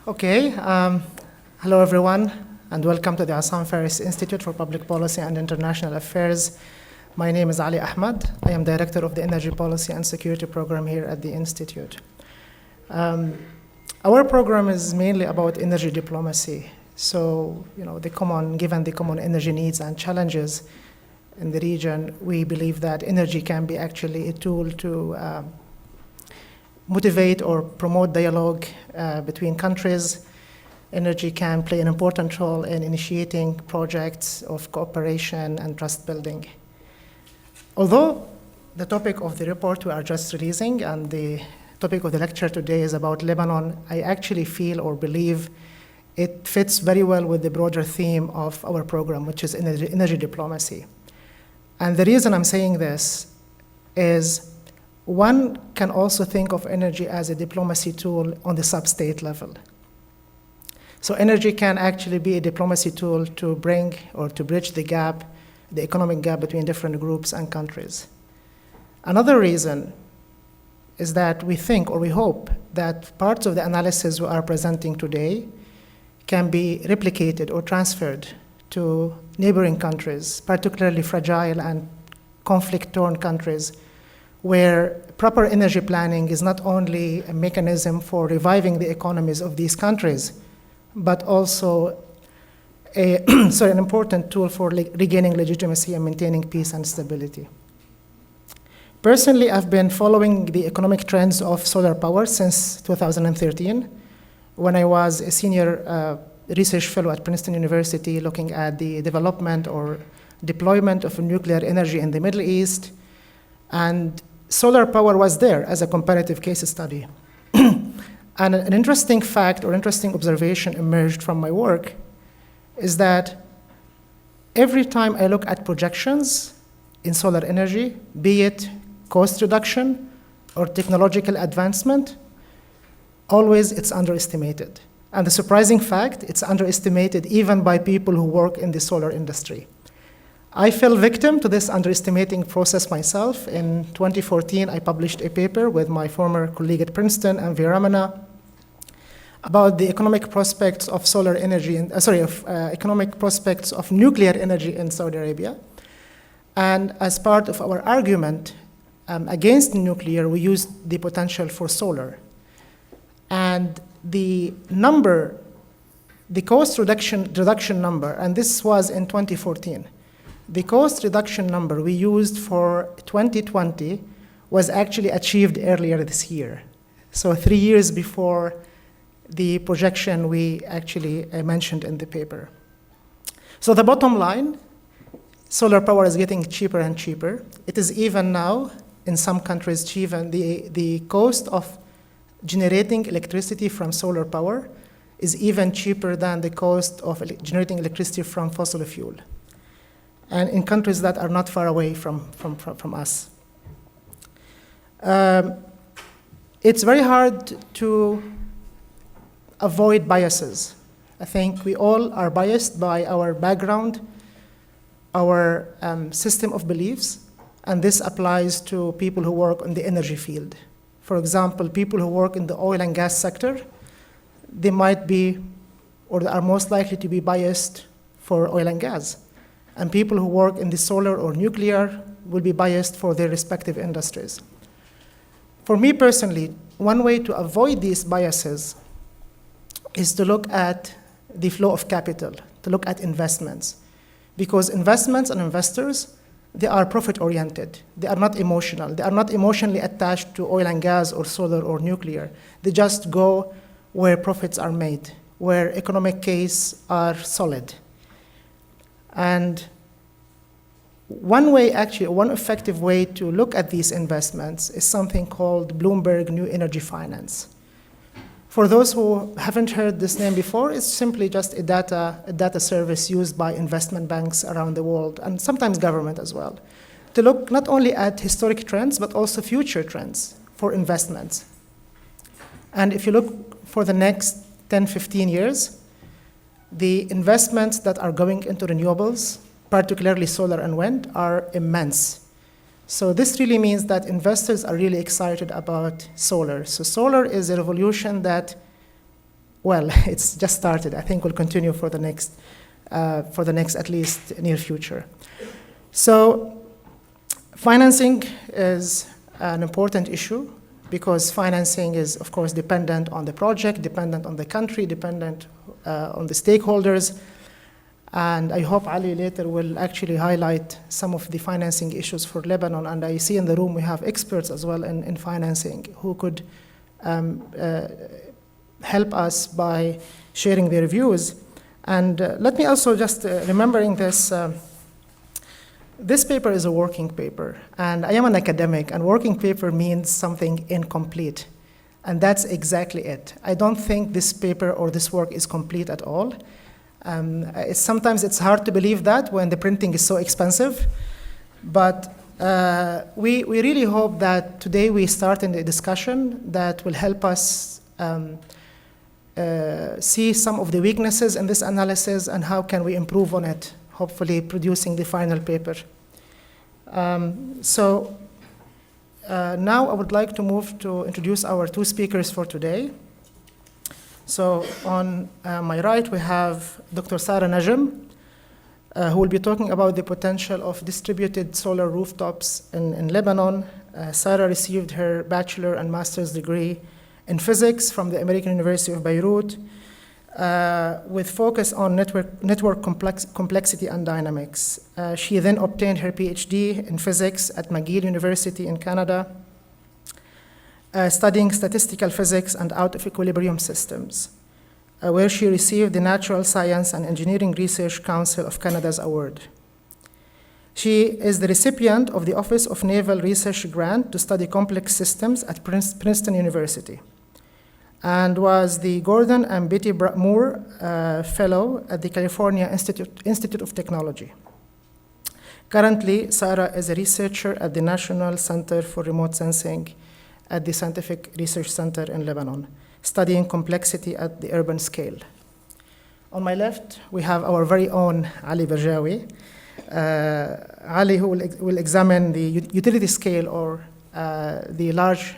Okay, hello everyone, and welcome to the Assam Faris Institute for Public Policy and International Affairs. My name is Ali Ahmad. I am Director of the Energy Policy and Security Program here at the Institute. Our program is mainly about energy diplomacy. So, given the common energy needs and challenges in the region, we believe that energy can be actually a tool to motivate or promote dialogue between countries. Energy can play an important role in initiating projects of cooperation and trust building. Although the topic of the report we are just releasing and the topic of the lecture today is about Lebanon, I actually feel or believe it fits very well with the broader theme of our program, which is energy diplomacy. And the reason I'm saying this is one can also think of energy as a diplomacy tool on the sub-state level. So energy can actually be a diplomacy tool to bring or to bridge the gap, the economic gap between different groups and countries. Another reason is that we think or we hope that parts of the analysis we are presenting today can be replicated or transferred to neighboring countries, particularly fragile and conflict-torn countries, where proper energy planning is not only a mechanism for reviving the economies of these countries, but also an important tool for regaining legitimacy and maintaining peace and stability. Personally, I've been following the economic trends of solar power since 2013, when I was a senior research fellow at Princeton University looking at the development or deployment of nuclear energy in the Middle East. And solar power was there as a comparative case study. And an interesting fact or interesting observation emerged from my work is that every time I look at projections in solar energy, be it cost reduction or technological advancement, always it's underestimated. And the surprising fact, it's underestimated even by people who work in the solar industry. I fell victim to this underestimating process myself. In 2014, I published a paper with my former colleague at Princeton, Anvi Ramana, about the economic prospects of solar energy, economic prospects of nuclear energy in Saudi Arabia. And as part of our argument against nuclear, we used the potential for solar. And the cost reduction number, and this was in 2014, the cost reduction number we used for 2020 was actually achieved earlier this year. So 3 years before the projection we actually mentioned in the paper. So the bottom line, solar power is getting cheaper and cheaper. It is even now, in some countries, the cost of generating electricity from solar power is even cheaper than the cost of generating electricity from fossil fuel. And in countries that are not far away from us. It's very hard to avoid biases. I think we all are biased by our background, our system of beliefs, and this applies to people who work in the energy field. For example, people who work in the oil and gas sector, they might be, or are most likely to be biased for oil and gas. And people who work in the solar or nuclear will be biased for their respective industries. For me personally, one way to avoid these biases is to look at the flow of capital, to look at investments. Because investments and investors, they are profit-oriented. They are not emotional. They are not emotionally attached to oil and gas or solar or nuclear. They just go where profits are made, where economic case are solid. And one effective way to look at these investments is something called Bloomberg New Energy Finance. For those who haven't heard this name before, it's simply just a data service used by investment banks around the world, and sometimes government as well, to look not only at historic trends, but also future trends for investments. And if you look for the next 10, 15 years, the investments that are going into renewables, particularly solar and wind, are immense. So this really means that investors are really excited about solar. So solar is a revolution that well, it's just started. I think will continue for the next at least near future. So financing is an important issue because financing is, of course, dependent on the project, dependent on the country, dependent on the stakeholders. And I hope Ali later will actually highlight some of the financing issues for Lebanon. And I see in the room we have experts as well in financing who could help us by sharing their views. And let me also just remembering this, this paper is a working paper, and I am an academic, and working paper means something incomplete. And that's exactly it. I don't think this paper or this work is complete at all. Sometimes it's hard to believe that when the printing is so expensive, but we really hope that today we start in a discussion that will help us see some of the weaknesses in this analysis and how can we improve on it, hopefully producing the final paper. Now I would like to move to introduce our two speakers for today. So on my right, we have Dr. Sarah Najm, who will be talking about the potential of distributed solar rooftops in Lebanon. Sarah received her bachelor and master's degree in physics from the American University of Beirut, with focus on network complexity and dynamics. She then obtained her PhD in physics at McGill University in Canada, studying statistical physics and out-of-equilibrium systems, where she received the Natural Science and Engineering Research Council of Canada's award. She is the recipient of the Office of Naval Research Grant to study complex systems at Princeton University, and was the Gordon and Betty Moore Fellow at the California Institute of Technology. Currently, Sarah is a researcher at the National Center for Remote Sensing at the Scientific Research Center in Lebanon, studying complexity at the urban scale. On my left, we have our very own Ali Berjawi. Ali, who will examine the utility scale or the large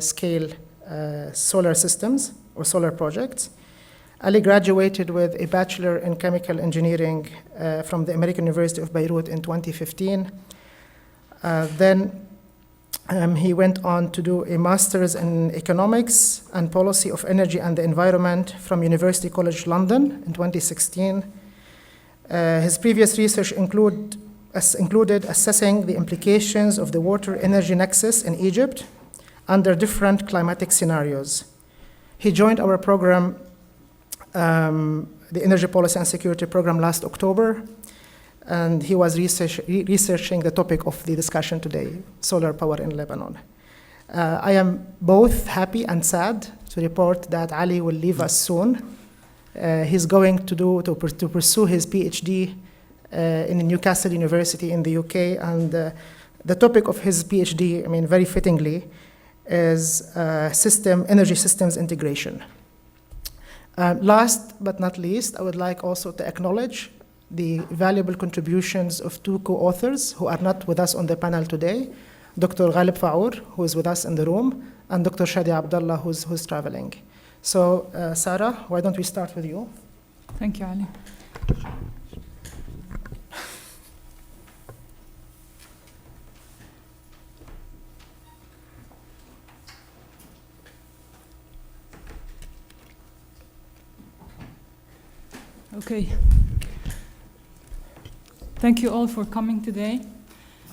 scale solar systems or solar projects. Ali graduated with a bachelor in chemical engineering from the American University of Beirut in 2015. Then he went on to do a master's in economics and policy of energy and the environment from University College London in 2016. His previous research included assessing the implications of the water energy nexus in Egypt under different climatic scenarios. He joined our program, the Energy Policy and Security Program, last October, and he was researching the topic of the discussion today, solar power in Lebanon. I am both happy and sad to report that Ali will leave us soon. He's going to pursue his PhD in Newcastle University in the UK, and the topic of his PhD, I mean, very fittingly, is energy systems integration. Last but not least, I would like also to acknowledge the valuable contributions of two co-authors who are not with us on the panel today, Dr. Ghalib Faour, who is with us in the room, and Dr. Shadi Abdullah, who's traveling. So, Sarah, why don't we start with you? Thank you, Ali. Okay. Thank you all for coming today,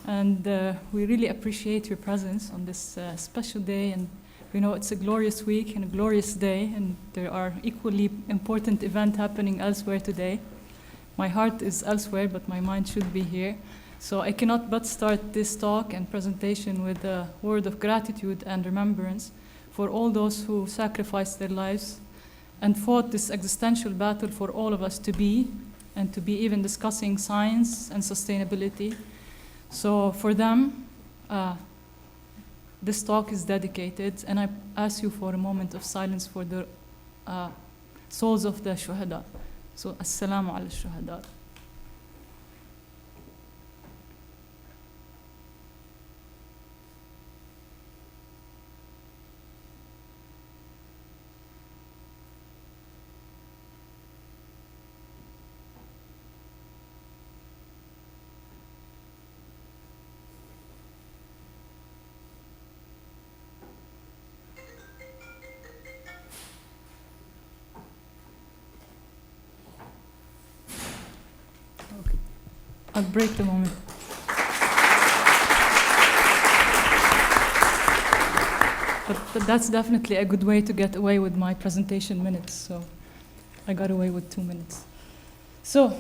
and we really appreciate your presence on this special day. And we know it's a glorious week and a glorious day, and there are equally important events happening elsewhere today. My heart is elsewhere, but my mind should be here. So I cannot but start this talk and presentation with a word of gratitude and remembrance for all those who sacrificed their lives and fought this existential battle for all of us to be, and to be even discussing science and sustainability. So for them, this talk is dedicated, and I ask you for a moment of silence for the souls of the shuhada. So, assalamu ala shuhada. I'll break the moment. But that's definitely a good way to get away with my presentation minutes, so I got away with 2 minutes. So,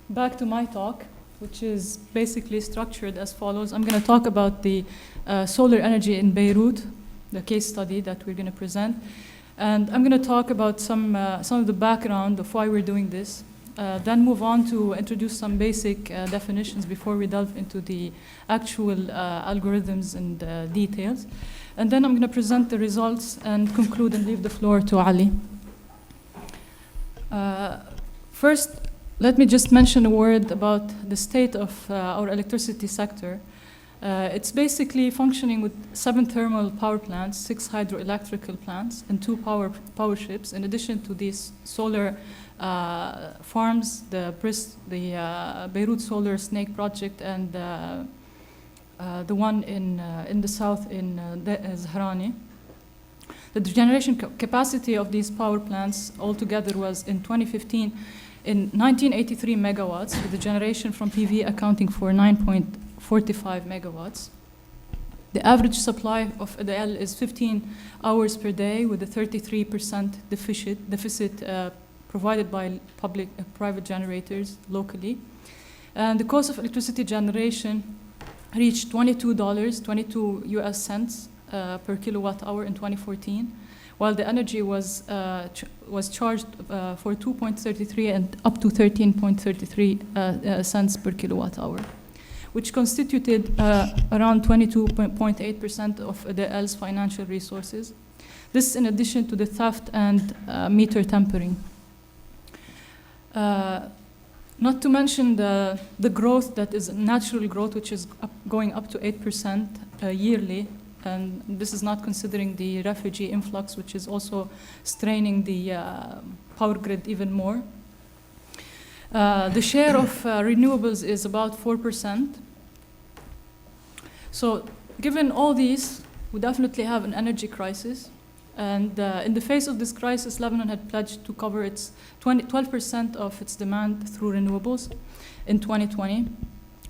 back to my talk, which is basically structured as follows. I'm going to talk about the solar energy in Beirut, the case study that we're going to present. And I'm going to talk about some of the background of why we're doing this. Then move on to introduce some basic definitions before we delve into the actual algorithms and details. And then I'm going to present the results and conclude and leave the floor to Ali. First, let me just mention a word about the state of our electricity sector. It's basically functioning with 7 thermal power plants, 6 hydroelectrical plants, and 2 power ships, in addition to these solar farms, the Beirut Solar Snake project, and the one in the south in Zahrani. The generation capacity of these power plants altogether was, in 2015, in 1983 megawatts, with the generation from PV accounting for 9.45 megawatts. The average supply of ADL is 15 hours per day, with a 33% deficit provided by private generators locally. And the cost of electricity generation reached $22 US cents per kilowatt hour in 2014, while the energy was charged for 2.33 and up to 13.33 cents per kilowatt hour, which constituted around 22.8% of ADL's financial resources. This in addition to the theft and meter tampering. Not to mention the growth that is natural growth, which is going up to 8% yearly. And this is not considering the refugee influx, which is also straining the power grid even more. The share of renewables is about 4%. So given all these, we definitely have an energy crisis. And in the face of this crisis, Lebanon had pledged to cover its 12% of its demand through renewables in 2020,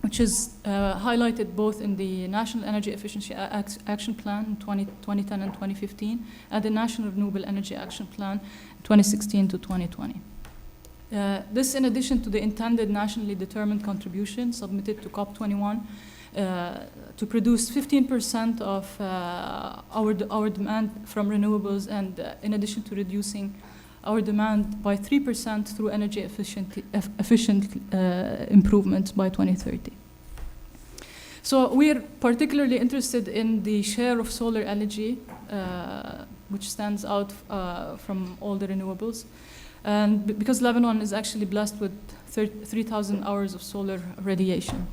which is highlighted both in the National Energy Efficiency Action Plan in 2010 and 2015, and the National Renewable Energy Action Plan 2016 to 2020. This in addition to the intended nationally determined contribution submitted to COP21 to produce 15% of our demand from renewables, and in addition to reducing our demand by 3% through energy efficient improvements by 2030. So we're particularly interested in the share of solar energy, which stands out from all the renewables. And because Lebanon is actually blessed with 3,000 hours of solar radiation.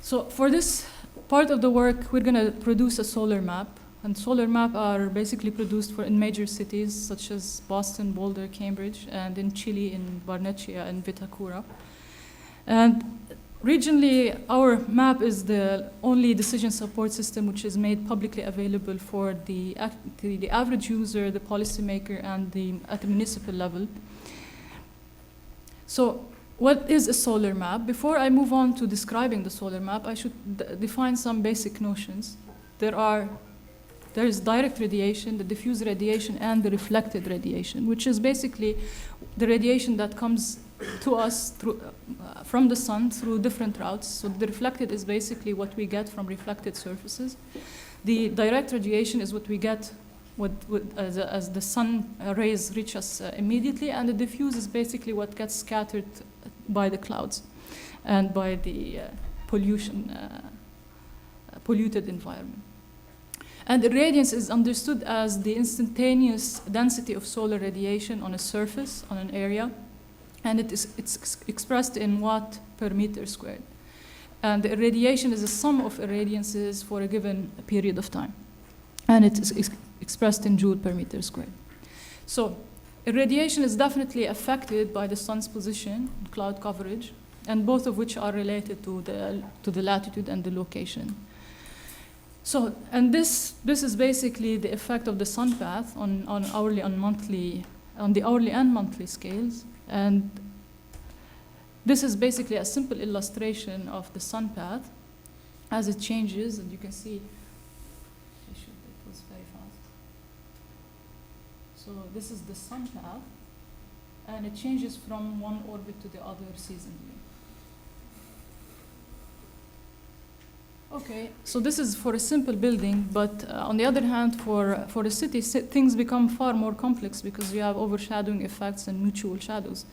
So for this part of the work, we're going to produce a solar map. And solar map are basically produced in major cities such as Boston, Boulder, Cambridge, and in Chile, in Barnechea and Vitacura. And regionally, our map is the only decision support system which is made publicly available for the average user, the policymaker, and at the municipal level. So what is a solar map? Before I move on to describing the solar map, I should define some basic notions. There is direct radiation, the diffuse radiation, and the reflected radiation, which is basically the radiation that comes to us from the sun through different routes. So the reflected is basically what we get from reflected surfaces. The direct radiation is what we get as the sun rays reach us immediately, and the diffuse is basically what gets scattered by the clouds and by the polluted environment. And irradiance is understood as the instantaneous density of solar radiation on a surface, on an area, and it's expressed in watt per meter squared. And the irradiation is a sum of irradiances for a given period of time, and it is expressed in joule per meter squared. So irradiation is definitely affected by the sun's position, cloud coverage, and both of which are related to the latitude and the location. So, and this is basically the effect of the sun path on the hourly and monthly scales. And this is basically a simple illustration of the sun path as it changes, and you can see, it was very fast. So this is the sun path, and it changes from one orbit to the other seasonally. Okay, so this is for a simple building, but on the other hand, for a city, things become far more complex because you have overshadowing effects and mutual shadows.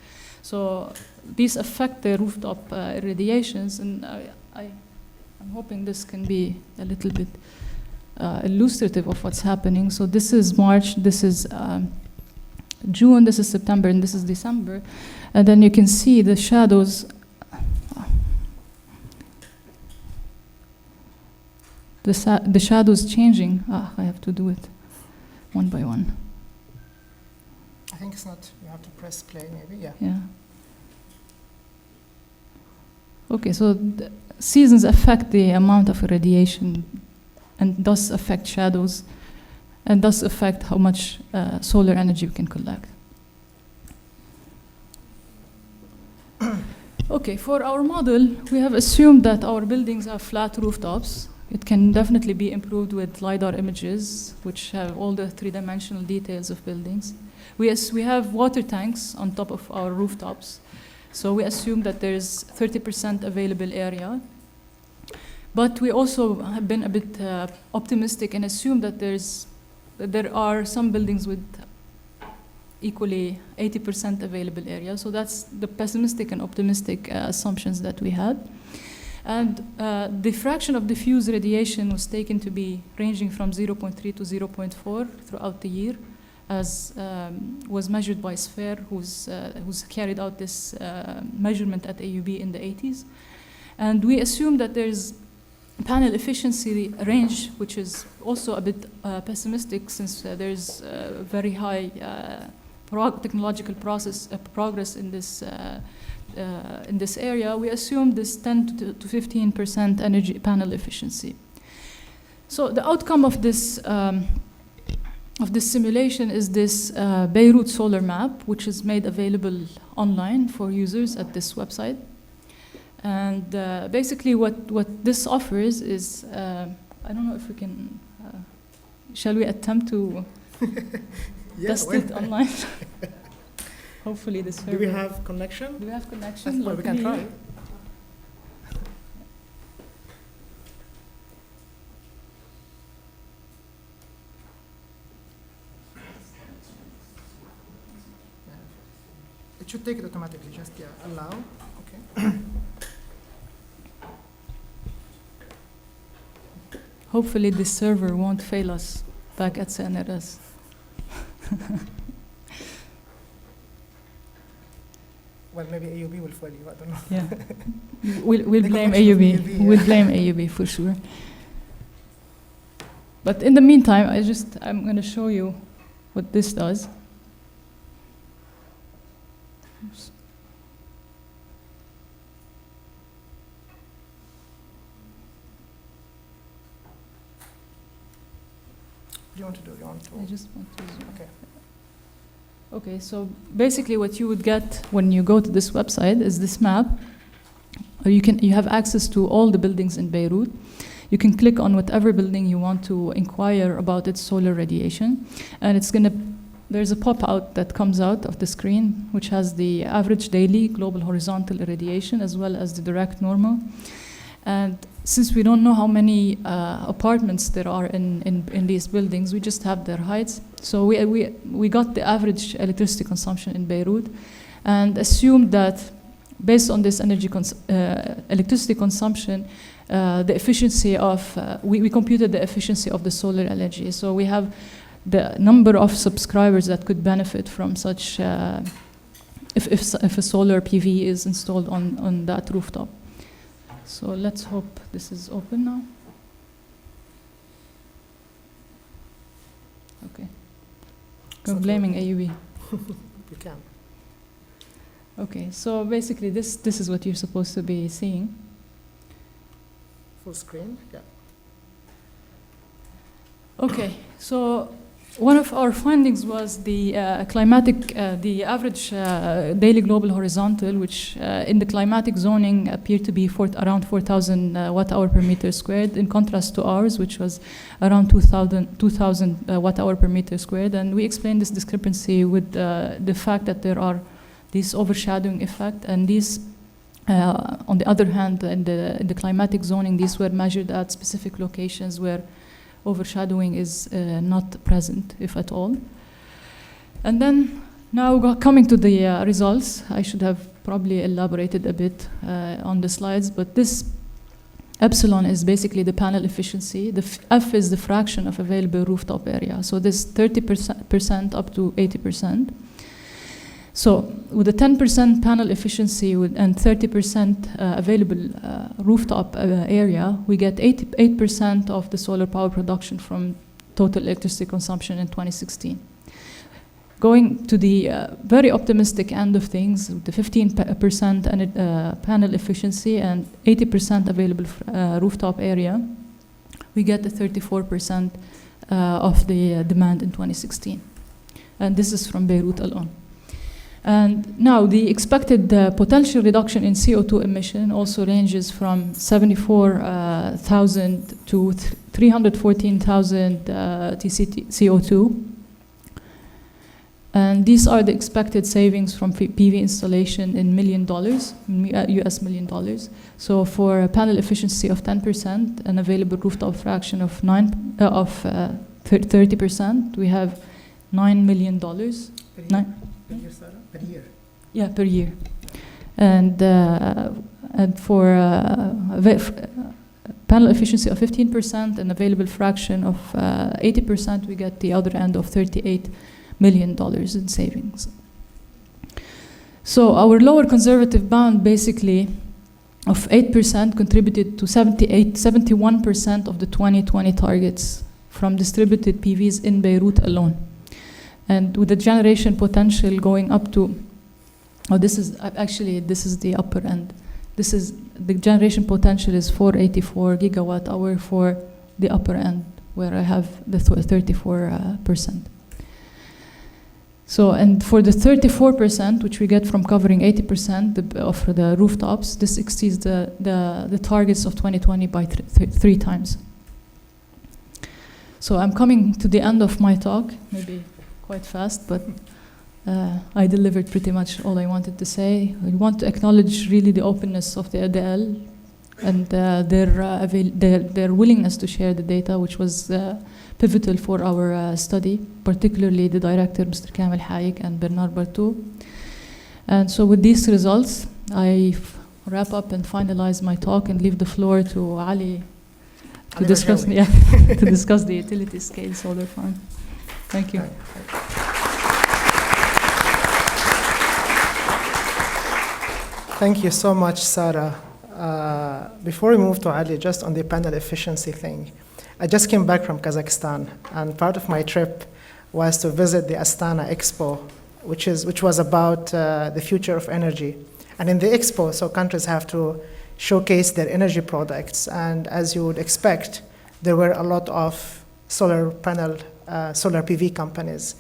So these affect the rooftop irradiations, and I'm hoping this can be a little bit illustrative of what's happening. So this is March, this is June, this is September, and this is December. And then you can see the shadows. The shadows changing. I have to do it one by one. I think it's not, you have to press play maybe, yeah. Yeah. Okay, so the seasons affect the amount of irradiation and thus affect shadows and thus affect how much solar energy we can collect. Okay, for our model, we have assumed that our buildings have flat rooftops. It can definitely be improved with LiDAR images, which have all the three-dimensional details of buildings. We have water tanks on top of our rooftops. So we assume that there's 30% available area. But we also have been a bit optimistic and assume that there are some buildings with equally 80% available area. So that's the pessimistic and optimistic assumptions that we had. And the fraction of diffuse radiation was taken to be ranging from 0.3 to 0.4 throughout the year, as was measured by Sphere, who's carried out this measurement at AUB in the 80s. And we assume that there's panel efficiency range, which is also a bit pessimistic, since there's very high technological progress in this area. We assume this 10 to 15% energy panel efficiency. So the outcome of this simulation is this Beirut Solar Map, which is made available online for users at this website. And basically what this offers is, I don't know if we can, shall we attempt to test it online? Hopefully this server. Do we have connection? Do we have connection? Well, we can try. It should take it automatically, just allow. Okay. Hopefully this server won't fail us back at CNRS. Well, maybe AUB will fail you, I don't know. Yeah. We'll blame AUB. Yeah. We'll blame AUB for sure. But in the meantime, I'm going to show you what this does. Oops. What do you want to do? You want to? I just want to zoom. Okay. Okay, so basically what you would get when you go to this website is this map. You have access to all the buildings in Beirut. You can click on whatever building you want to inquire about its solar radiation, and there's a pop-out that comes out of the screen, which has the average daily global horizontal irradiation as well as the direct normal. And since we don't know how many apartments there are in these buildings, we just have their heights. So we got the average electricity consumption in Beirut and assumed that based on this electricity consumption, the efficiency of, we computed the efficiency of the solar energy. So we have the number of subscribers that could benefit from such, if a solar PV is installed on that rooftop. So let's hope this is open now. Okay. We're blaming AUB. You can. Okay, so basically this is what you're supposed to be seeing. Full screen, yeah. Okay, so One of our findings was the the average daily global horizontal, which in the climatic zoning appeared to be around 4,000 watt-hour per meter squared, in contrast to ours, which was around 2,000 watt-hour per meter squared. And we explained this discrepancy with the fact that there are this overshadowing effect, and these, on the other hand, in the climatic zoning, these were measured at specific locations where overshadowing is not present, if at all. And then, now coming to the results, I should have probably elaborated a bit on the slides, but this epsilon is basically the panel efficiency. The F is the fraction of available rooftop area. So this 30% up to 80%. So with a 10% panel efficiency and 30% available rooftop area, we get 88% of the solar power production from total electricity consumption in 2016. Going to the very optimistic end of things, with the 15% panel efficiency and 80% available rooftop area, we get the 34% of the demand in 2016. And this is from Beirut alone. And now the expected potential reduction in CO2 emission also ranges from 74,000 to 314,000 TCT CO2. And these are the expected savings from PV installation in US $1 million. So for a panel efficiency of 10% and available rooftop fraction of 30%, we have $9 million. Per year, Sarah? Per year? Yeah, per year. And for panel efficiency of 15% and available fraction of 80%, we get the other end of $38 million in savings. So our lower conservative bound basically of 8% contributed to 71% of the 2020 targets from distributed PVs in Beirut alone. And with the generation potential going up to, this is the upper end. The generation potential is 484 gigawatt hour for the upper end, where I have the 34%. So, and for the 34%, which we get from covering 80% of the rooftops, this exceeds the targets of 2020 by three times. So I'm coming to the end of my talk, maybe quite fast, but I delivered pretty much all I wanted to say. I want to acknowledge really the openness of the ADL and their willingness to share the data, which was pivotal for our study, particularly the director, Mr. Kamel Hayek, and Bernard Bartou. And so with these results, I wrap up and finalize my talk and leave the floor to Ali to discuss the utility scale solar farm. Thank you. Thank you so much, Sarah. Before we move to Ali, just on the panel efficiency thing, I just came back from Kazakhstan, and part of my trip was to visit the Astana Expo, which was about the future of energy. And in the expo, so countries have to showcase their energy products, and as you would expect, there were a lot of solar PV companies.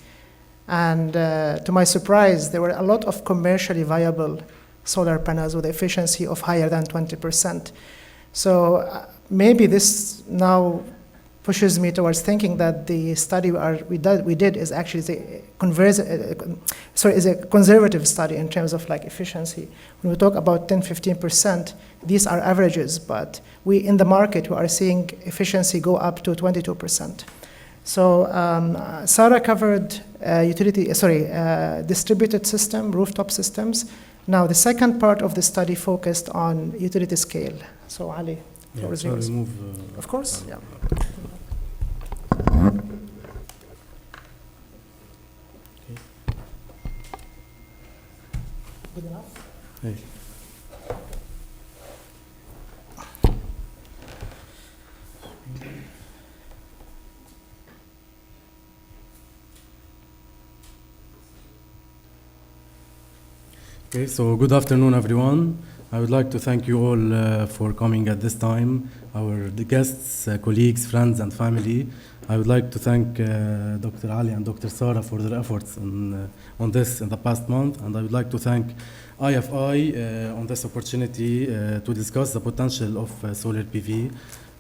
And to my surprise, there were a lot of commercially viable solar panels with efficiency of higher than 20%. So maybe this now pushes me towards thinking that the study we did is actually is a conservative study in terms of like efficiency. When we talk about 10-15%, these are averages, but in the market we are seeing efficiency go up to 22%. So Sarah covered distributed system, rooftop systems. Now the second part of the study focused on utility scale. So Ali, floor is yours. Of course, yeah. Good enough? Hey. Okay, so good afternoon, everyone. I would like to thank you all for coming at this time, the guests, colleagues, friends, and family. I would like to thank Dr. Ali and Dr. Sarah for their efforts on this in the past month, and I would like to thank IFI on this opportunity to discuss the potential of solar PV.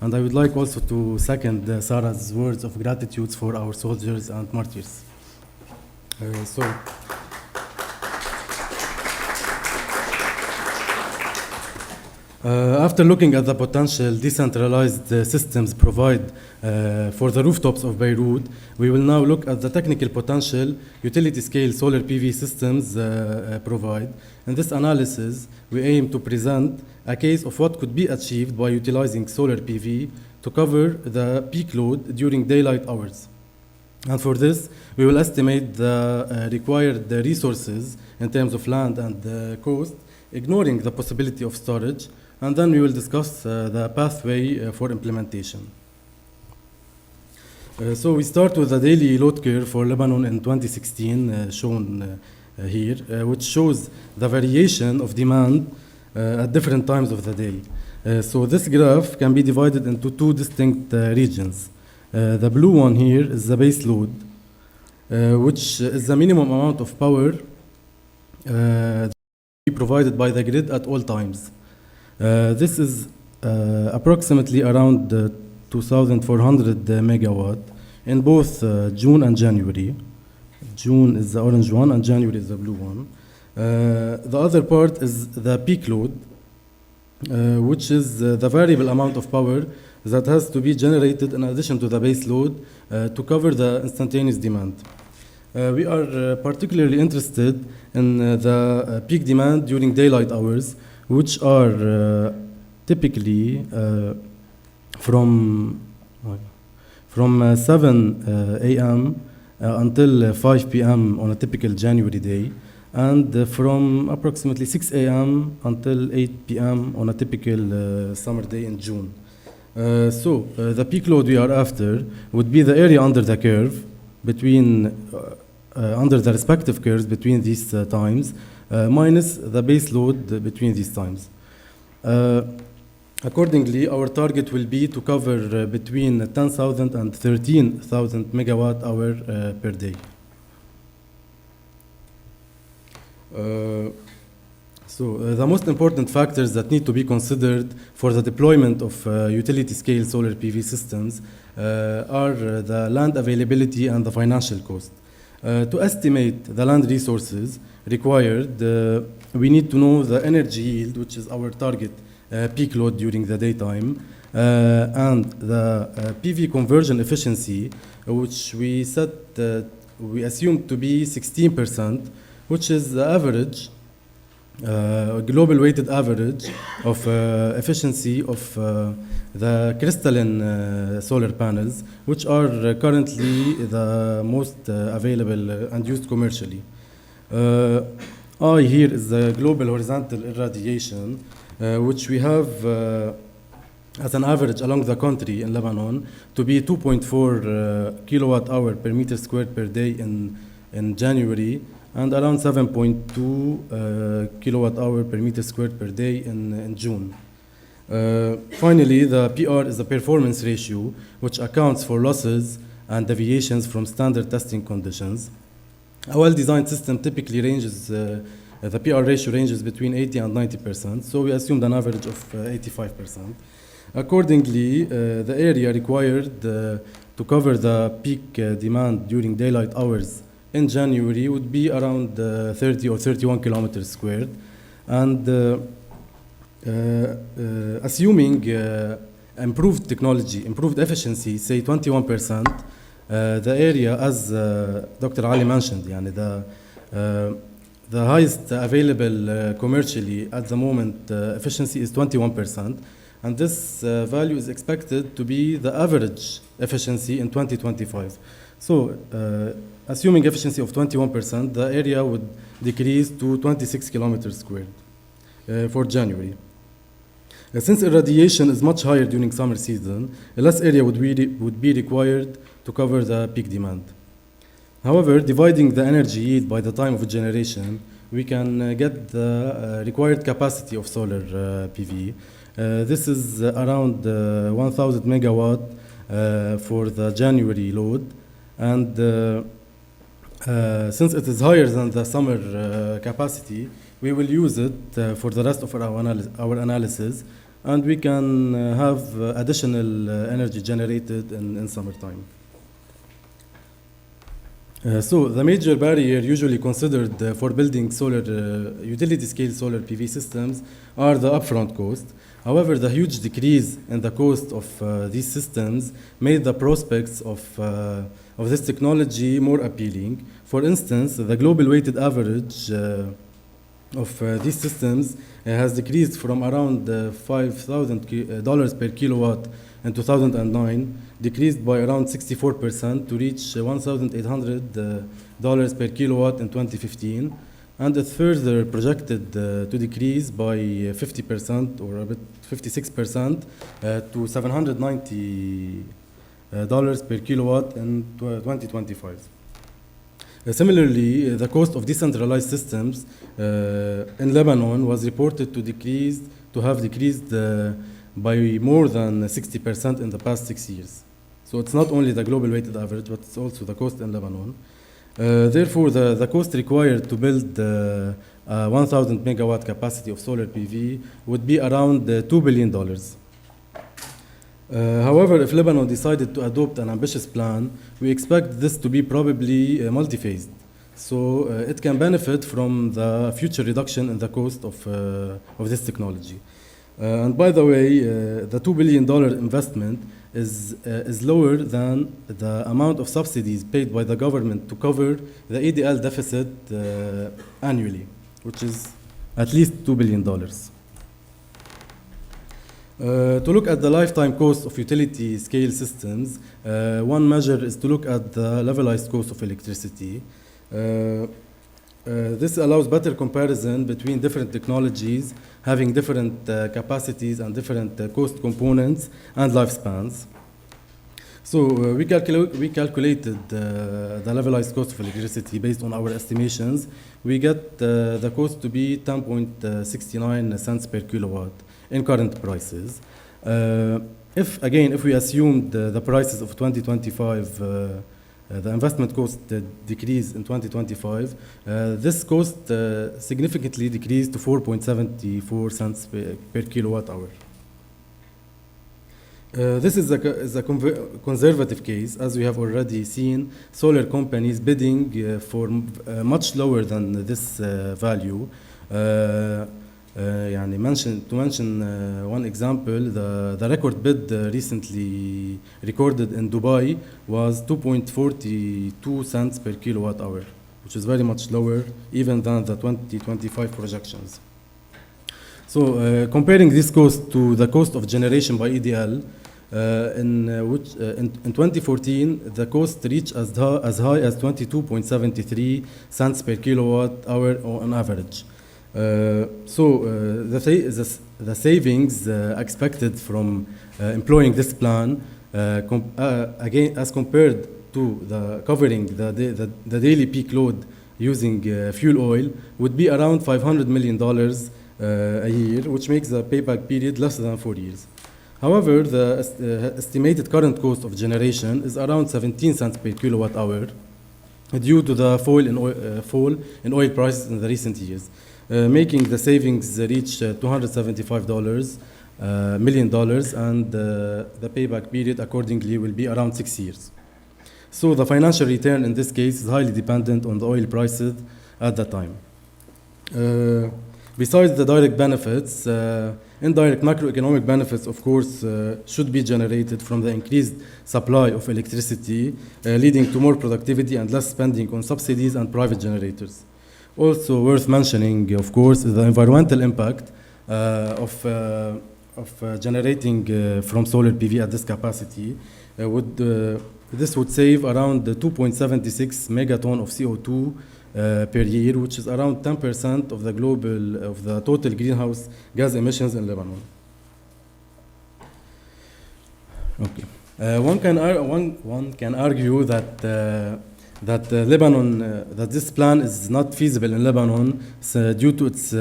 And I would like also to second Sarah's words of gratitude for our soldiers and martyrs. After looking at the potential decentralized systems provide for the rooftops of Beirut, we will now look at the technical potential utility-scale solar PV systems provide. In this analysis, we aim to present a case of what could be achieved by utilizing solar PV to cover the peak load during daylight hours. And for this, we will estimate the required resources in terms of land and cost, ignoring the possibility of storage, and then we will discuss the pathway for implementation. So we start with the daily load curve for Lebanon in 2016, shown here, which shows the variation of demand at different times of the day. So this graph can be divided into two distinct regions. The blue one here is the base load, which is the minimum amount of power provided by the grid at all times. This is approximately around 2,400 megawatt in both June and January. June is the orange one and January is the blue one. The other part is the peak load, which is the variable amount of power that has to be generated in addition to the base load to cover the instantaneous demand. We are particularly interested in the peak demand during daylight hours, which are typically from 7 a.m. Until 5 p.m. on a typical January day, and from approximately 6 a.m. until 8 p.m. on a typical summer day in June. So the peak load we are after would be the area under the curve between under the respective curves between these times, minus the base load between these times. Accordingly, our target will be to cover between 10,000 and 13,000 megawatt hour per day. The most important factors that need to be considered for the deployment of utility-scale solar PV systems are the land availability and the financial cost. To estimate the land resources required, we need to know the energy yield, which is our target peak load during the daytime, and the PV conversion efficiency, which we assume to be 16%, which is the average, global weighted average of efficiency of the crystalline solar panels, which are currently the most available and used commercially. I here is the global horizontal irradiation, which we have as an average along the country in Lebanon to be 2.4 kilowatt hour per meter squared per day in January, and around 7.2 kilowatt hour per meter squared per day in June. Finally, the PR is the performance ratio, which accounts for losses and deviations from standard testing conditions. A well-designed system typically ranges, the PR ratio ranges between 80 and 90%, so we assumed an average of 85%. Accordingly, the area required to cover the peak demand during daylight hours in January would be around 30 or 31 kilometers squared. And assuming improved technology, improved efficiency, say 21%, the area, as Dr. Ali mentioned, the highest available commercially at the moment efficiency is 21%, and this value is expected to be the average efficiency in 2025. So, assuming efficiency of 21%, the area would decrease to 26 kilometers squared for January. Since irradiation is much higher during summer season, less area would be required to cover the peak demand. However, dividing the energy yield by the time of generation, we can get the required capacity of solar PV. This is around 1,000 megawatt for the January load. And since it is higher than the summer capacity, we will use it for the rest of our analysis, and we can have additional energy generated in summertime. So the major barrier usually considered for building utility-scale solar PV systems are the upfront cost. However, the huge decrease in the cost of these systems made the prospects of this technology more appealing. For instance, the global weighted average of these systems has decreased from around $5,000 per kilowatt in 2009, decreased by around 64% to reach $1,800 per kilowatt in 2015, and it's further projected to decrease by 50% or a bit 56% to $790 per kilowatt in 2025. Similarly, the cost of decentralized systems in Lebanon was reported to have decreased by more than 60% in the past 6 years. So it's not only the global weighted average, but it's also the cost in Lebanon. Therefore, the cost required to build 1,000 megawatt capacity of solar PV would be around $2 billion. However, if Lebanon decided to adopt an ambitious plan, we expect this to be probably multi-phased. So it can benefit from the future reduction in the cost of this technology. And by the way, the $2 billion investment is lower than the amount of subsidies paid by the government to cover the ADL deficit annually, which is at least $2 billion. To look at the lifetime cost of utility scale systems, one measure is to look at the levelized cost of electricity. This allows better comparison between different technologies having different capacities and different cost components and lifespans. So we calculated the levelized cost of electricity based on our estimations. We get the cost to be 10.69 cents per kilowatt in current prices. If we assumed the prices of 2025, the investment cost decrease in 2025, this cost significantly decreased to 4.74 cents per kilowatt hour. This is a conservative case, as we have already seen solar companies bidding for much lower than this value. To mention one example, the record bid recently recorded in Dubai was 2.42 cents per kilowatt hour, which is very much lower even than the 2025 projections. So comparing this cost to the cost of generation by EDL, in 2014, the cost reached as high as 22.73 cents per kilowatt hour on average. The savings expected from employing this plan, again, as compared to covering the daily peak load using fuel oil, would be around $500 million a year, which makes the payback period less than 4 years. However, the estimated current cost of generation is around 17 cents per kilowatt hour due to the fall in oil prices in the recent years, making the savings reach $275 million, and the payback period accordingly will be around 6 years. So the financial return in this case is highly dependent on the oil prices at that time. Besides the direct benefits, indirect macroeconomic benefits, of course, should be generated from the increased supply of electricity, leading to more productivity and less spending on subsidies and private generators. Also worth mentioning, of course, is the environmental impact of generating from solar PV at this capacity. This would save around 2.76 megaton of CO2 per year, which is around 10% of the total greenhouse gas emissions in Lebanon. Okay, one can argue that that this plan is not feasible in Lebanon due to its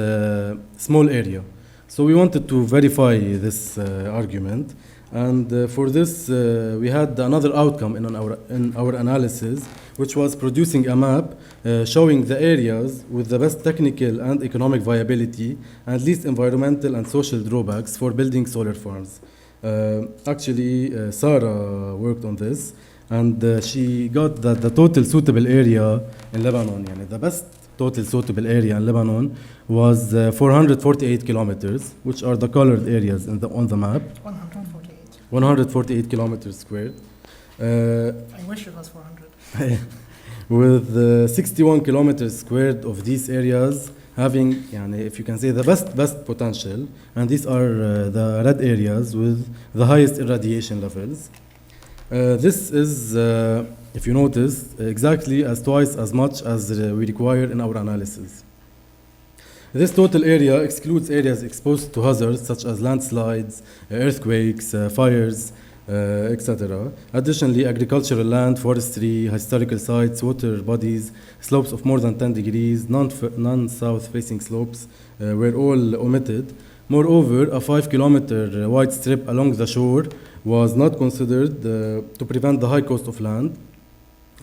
small area. So we wanted to verify this argument, And for this, we had another outcome in our analysis, which was producing a map showing the areas with the best technical and economic viability and least environmental and social drawbacks for building solar farms. Actually, Sarah worked on this, and she got that the total suitable area in Lebanon, the best total suitable area in Lebanon was 448 kilometers, which are the colored areas on the map. 148 kilometers squared. I wish it was 400. With 61 kilometers squared of these areas having, if you can say, the best potential, and these are the red areas with the highest irradiation levels. This is, if you notice, exactly twice as much as we require in our analysis. This total area excludes areas exposed to hazards such as landslides, earthquakes, fires, etc. Additionally, agricultural land, forestry, historical sites, water bodies, slopes of more than 10 degrees, non-south facing slopes were all omitted. Moreover, a 5-kilometer wide strip along the shore was not considered to prevent the high cost of land.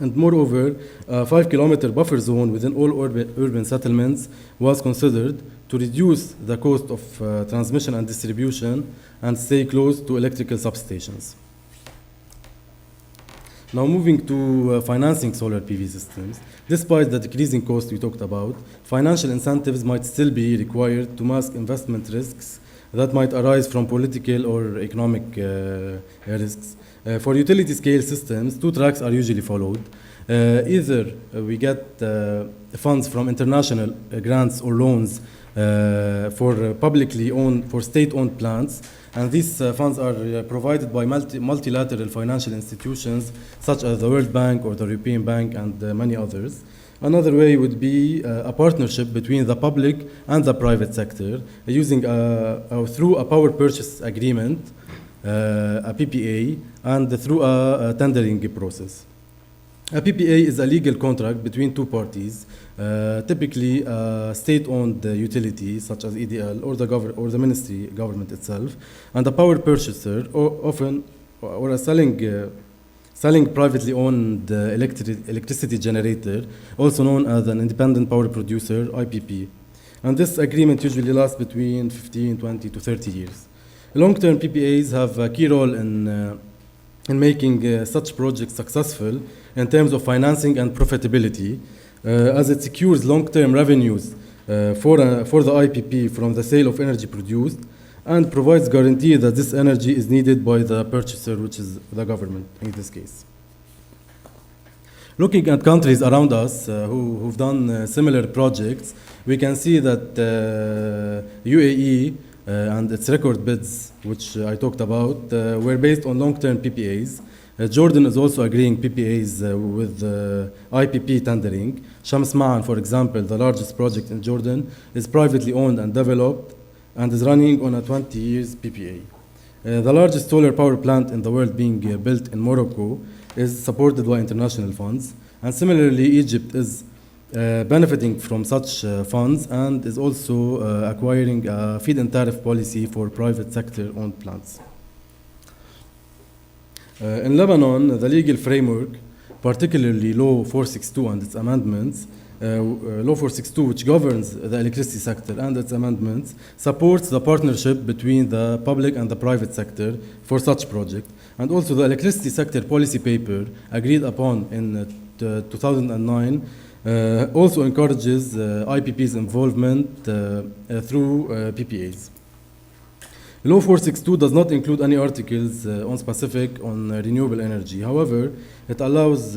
And moreover, a 5-kilometer buffer zone within all urban settlements was considered to reduce the cost of transmission and distribution and stay close to electrical substations. Now moving to financing solar PV systems. Despite the decreasing cost we talked about, financial incentives might still be required to mask investment risks that might arise from political or economic risks. For utility scale systems, two tracks are usually followed. Either we get funds from international grants or loans for state-owned plants, and these funds are provided by multilateral financial institutions such as the World Bank or the European Bank and many others. Another way would be a partnership between the public and the private sector using through a power purchase agreement, a PPA, and through a tendering process. A PPA is a legal contract between two parties, typically a state-owned utility such as EDL or the ministry government itself, and a power purchaser, or a selling privately owned electricity generator, also known as an independent power producer, IPP. And this agreement usually lasts between 15, 20 to 30 years. Long-term PPAs have a key role in making such projects successful in terms of financing and profitability, as it secures long-term revenues for the IPP from the sale of energy produced, and provides guarantee that this energy is needed by the purchaser, which is the government in this case. Looking at countries around us who've done similar projects, we can see that UAE and its record bids, which I talked about, were based on long-term PPAs. Jordan is also agreeing PPAs with IPP tendering. Shams Ma'an, for example, the largest project in Jordan, is privately owned and developed and is running on a 20 years PPA. The largest solar power plant in the world being built in Morocco is supported by international funds. And similarly, Egypt is benefiting from such funds and is also acquiring a feed-in tariff policy for private sector-owned plants. In Lebanon, the legal framework, particularly Law 462 and its amendments, Law 462, which governs the electricity sector and its amendments, supports the partnership between the public and the private sector for such project. And also the electricity sector policy paper agreed upon in 2009 also encourages IPP's involvement through PPAs. Law 462 does not include any articles on renewable energy. However, it allows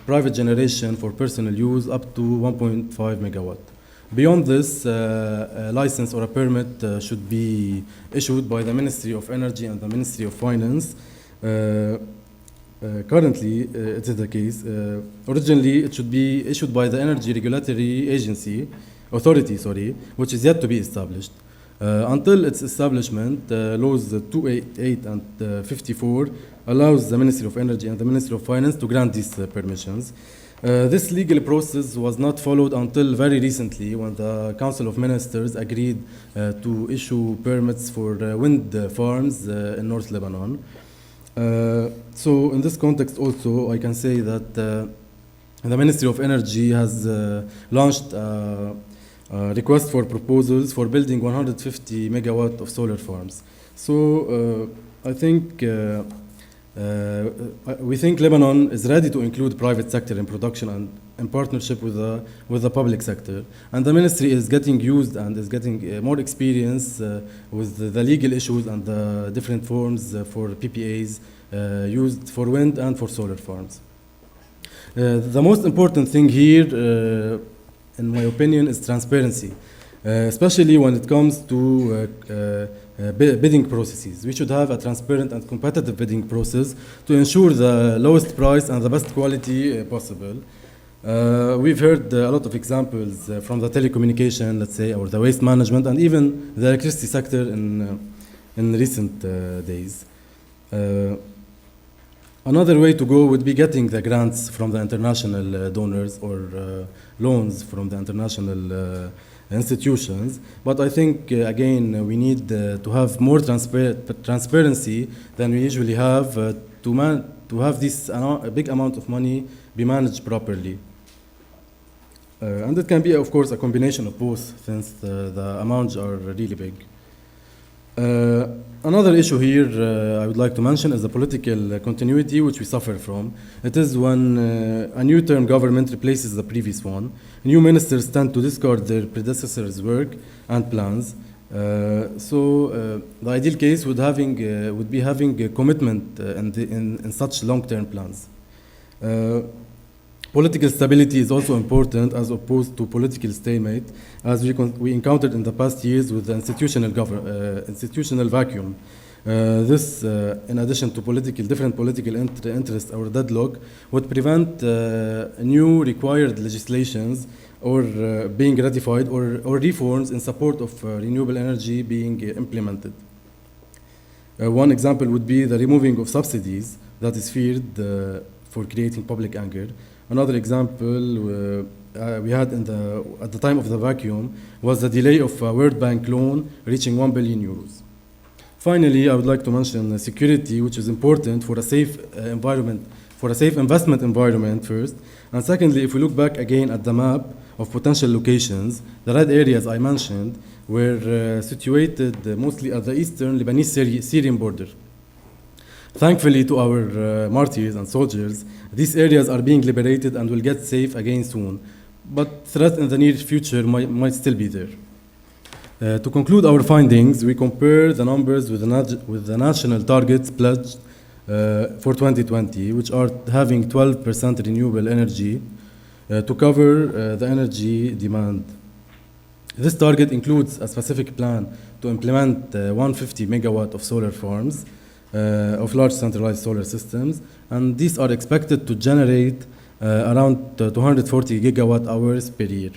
private generation for personal use up to 1.5 megawatt. Beyond this, a license or a permit should be issued by the Ministry of Energy and the Ministry of Finance. Currently, it is the case. Originally, it should be issued by the Energy Regulatory Authority, which is yet to be established. Until its establishment, laws 288 and 54 allows the Ministry of Energy and the Ministry of Finance to grant these permissions. This legal process was not followed until very recently when the Council of Ministers agreed to issue permits for wind farms in North Lebanon. So in this context also, I can say that the Ministry of Energy has launched a request for proposals for building 150 megawatt of solar farms. So I think we think Lebanon is ready to include private sector in production and in partnership with the public sector. And the ministry is getting used and is getting more experience with the legal issues and the different forms for PPAs used for wind and for solar farms. The most important thing here, in my opinion, is transparency, especially when it comes to bidding processes. We should have a transparent and competitive bidding process to ensure the lowest price and the best quality possible. We've heard a lot of examples from the telecommunication, let's say, or the waste management, and even the electricity sector in recent days. Another way to go would be getting the grants from the international donors or loans from the international institutions. But I think, again, we need to have more transparency than we usually have to have this a big amount of money be managed properly. And it can be, of course, a combination of both, since the amounts are really big. Another issue here I would like to mention is the political continuity which we suffer from. It is when a new term government replaces the previous one. New ministers tend to discard their predecessors' work and plans. So the ideal case would be having a commitment in such long-term plans. Political stability is also important as opposed to political stalemate, as we encountered in the past years with the institutional vacuum. This, in addition to different political interests or deadlock, would prevent new required legislations or being ratified or reforms in support of renewable energy being implemented. One example would be the removing of subsidies that is feared for creating public anger. Another example we had at the time of the vacuum was the delay of a World Bank loan reaching 1 billion euros. Finally, I would like to mention security, which is important for a safe environment, for a safe investment environment first. And secondly, if we look back again at the map of potential locations, the red areas I mentioned were situated mostly at the eastern Lebanese-Syrian border. Thankfully to our martyrs and soldiers, these areas are being liberated and will get safe again soon. But threats in the near future might still be there. To conclude our findings, we compare the numbers with the national targets pledged for 2020, which are having 12% renewable energy to cover the energy demand. This target includes a specific plan to implement 150 megawatt of solar farms, of large centralized solar systems, and these are expected to generate around 240 gigawatt hours per year,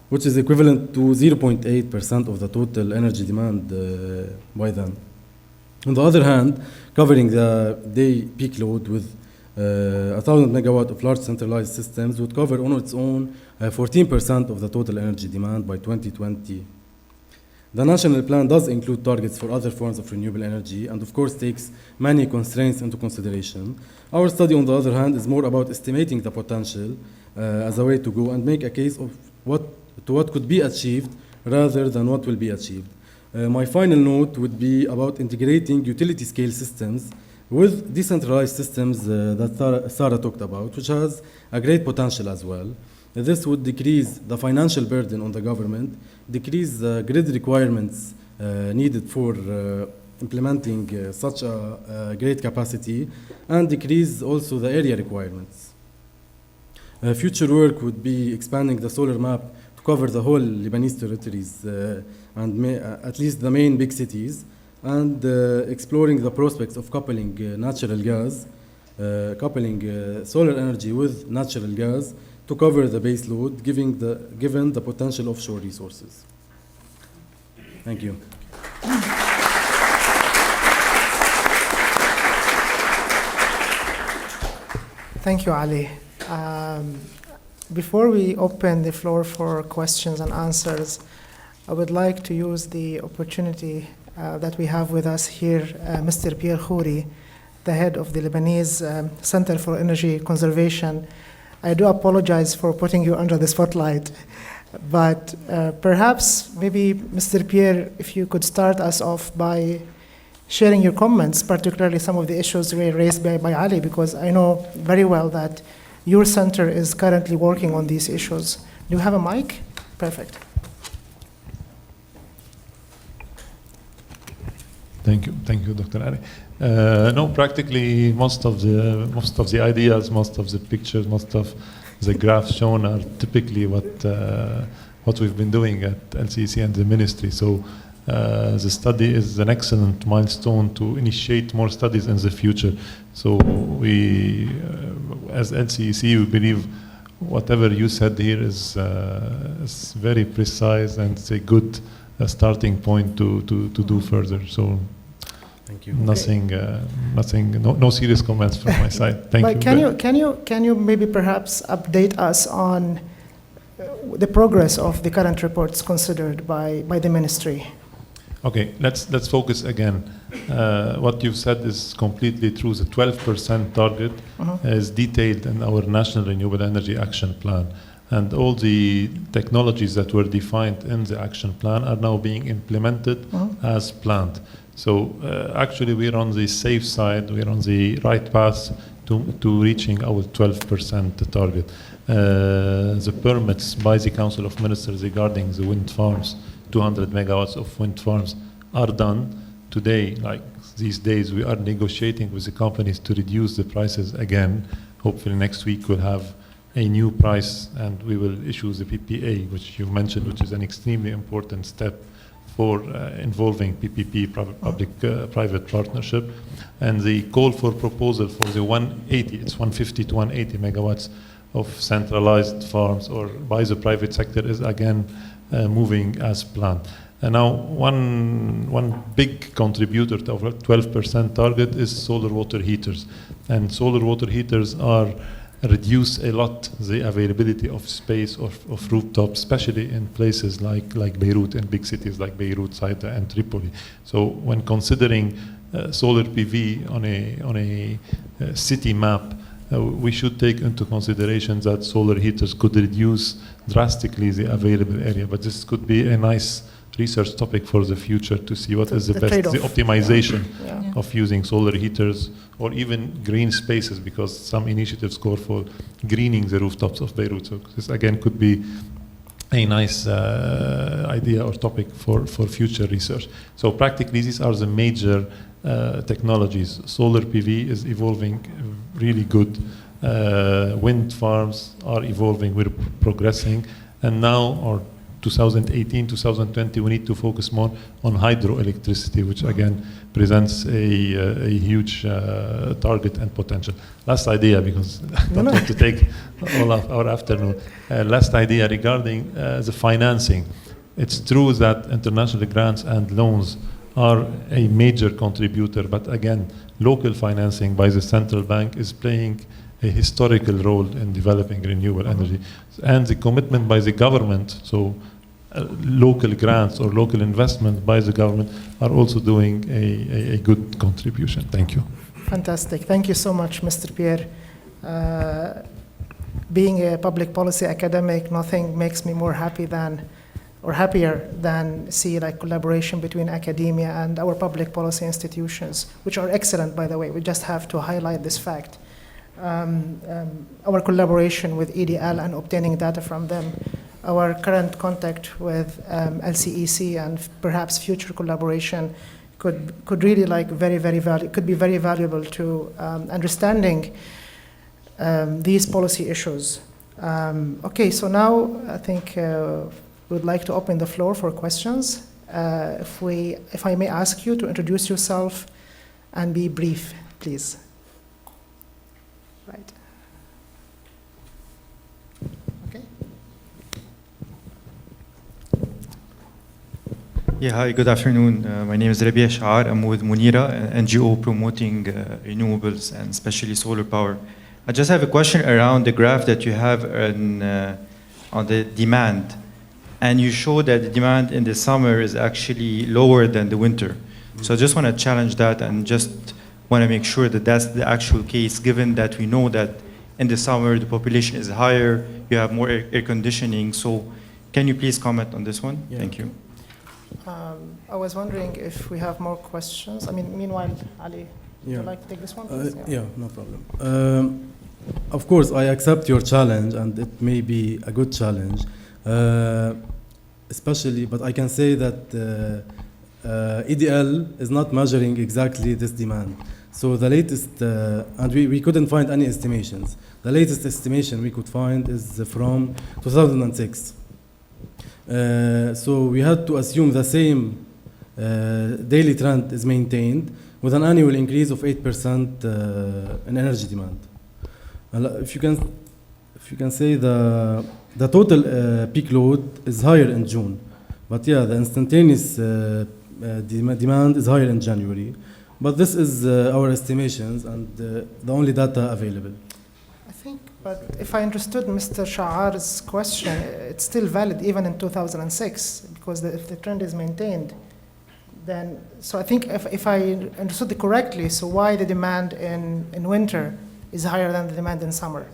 which is equivalent to 0.8% of the total energy demand by then. On the other hand, covering the day peak load with 1,000 megawatt of large centralized systems would cover on its own 14% of the total energy demand by 2020. The national plan does include targets for other forms of renewable energy and of course takes many constraints into consideration. Our study, on the other hand, is more about estimating the potential as a way to go and make a case of what could be achieved rather than what will be achieved. My final note would be about integrating utility scale systems with decentralized systems that Sarah talked about, which has a great potential as well. This would decrease the financial burden on the government, decrease the grid requirements needed for implementing such a great capacity, and decrease also the area requirements. Future work would be expanding the solar map to cover the whole Lebanese territories and at least the main big cities, and exploring the prospects of coupling natural gas, coupling solar energy with natural gas to cover the base load, given the potential offshore resources. Thank you. Thank you, Ali. Um, Before we open the floor for questions and answers, I would like to use the opportunity that we have with us here, Mr. Pierre Khouri, the head of the Lebanese Center for Energy Conservation. I do apologize for putting you under the spotlight, but perhaps maybe, Mr. Pierre, if you could start us off by sharing your comments, particularly some of the issues raised by Ali, because I know very well that your center is currently working on these issues. Do you have a mic? Perfect. Thank you, Dr. Ali. No, practically most of the ideas, most of the pictures, most of the graphs shown are typically what we've been doing at LCEC and the ministry. So the study is an excellent milestone to initiate more studies in the future. So we, as LCEC, we believe whatever you said here is very precise, and it's a good starting point to do further. So Thank you. No serious comments from my side. Thank you. Can you maybe perhaps update us on the progress of the current reports considered by the ministry? Okay, let's focus again. What you've said is completely true. The 12% target is detailed in our National Renewable Energy Action Plan. And all the technologies that were defined in the action plan are now being implemented as planned. So actually we're on the safe side, we're on the right path to reaching our 12% target. The permits by the Council of Ministers regarding the wind farms, 200 megawatts of wind farms, are done. Today, like these days, we are negotiating with the companies to reduce the prices again. Hopefully next week we'll have a new price and we will issue the PPA, which you mentioned, which is an extremely important step for involving PPP, public-private partnership. And the call for proposal for the 180, it's 150 to 180 megawatts of centralized farms or by the private sector is again moving as planned. And now one big contributor to our 12% target is solar water heaters. And solar water heaters reduce a lot the availability of space of rooftops, especially in places like Beirut, in big cities like Beirut, Saida, and Tripoli. So when considering solar PV on a city map, we should take into consideration that solar heaters could reduce drastically the available area. But this could be a nice research topic for the future to see what is the best, the optimization of using solar heaters or even green spaces, because some initiatives call for greening the rooftops of Beirut. So this again could be a nice idea or topic for future research. So practically these are the major technologies. Solar PV is evolving really good. Wind farms are evolving, we're progressing. And now, or 2018, 2020, we need to focus more on hydroelectricity, which again presents a huge target and potential. Last idea, because I don't want to take all of our afternoon. Last idea regarding the financing. It's true that international grants and loans are a major contributor, but again, local financing by the central bank is playing a historical role in developing renewable energy. And the commitment by the government, so local grants or local investment by the government, are also doing a good contribution. Thank you. Fantastic. Thank you so much, Mr. Pierre. Being a public policy academic, nothing makes me more happy than, or happier than see like collaboration between academia and our public policy institutions, which are excellent, by the way. We just have to highlight this fact. Our collaboration with EDL and obtaining data from them, our current contact with LCEC, and perhaps future collaboration could really like could be very valuable to understanding these policy issues. Okay, so now I think we would like to open the floor for questions. If I may ask you to introduce yourself and be brief, please. Right. Okay. Yeah, hi, good afternoon. My name is Rabia Shahar. I'm with Munira, an NGO promoting renewables and especially solar power I just have a question around the graph that you have on the demand. And you show that the demand in the summer is actually lower than the winter. So I just want to challenge that and just want to make sure that that's the actual case, given that we know that in the summer the population is higher, you have more air conditioning. So can you please comment on this one? Yeah. Thank you. I was wondering if we have more questions. I mean, meanwhile, Ali, would you Yeah. like to take this one, please? Yeah, no problem. Of course, I accept your challenge, and it may be a good challenge, especially, but I can say that EDL is not measuring exactly this demand. So the latest, and we couldn't find any estimations. The latest estimation we could find is from 2006. So we had to assume the same daily trend is maintained with an annual increase of 8% in energy demand. If you can say the total peak load is higher in June, but yeah, the instantaneous demand is higher in January. But this is our estimations and the only data available. I think, but if I understood Mr. Sha'ar's question, it's still valid even in 2006, because if the trend is maintained, then, so I think if I understood it correctly, so why the demand in winter is higher than the demand in summer?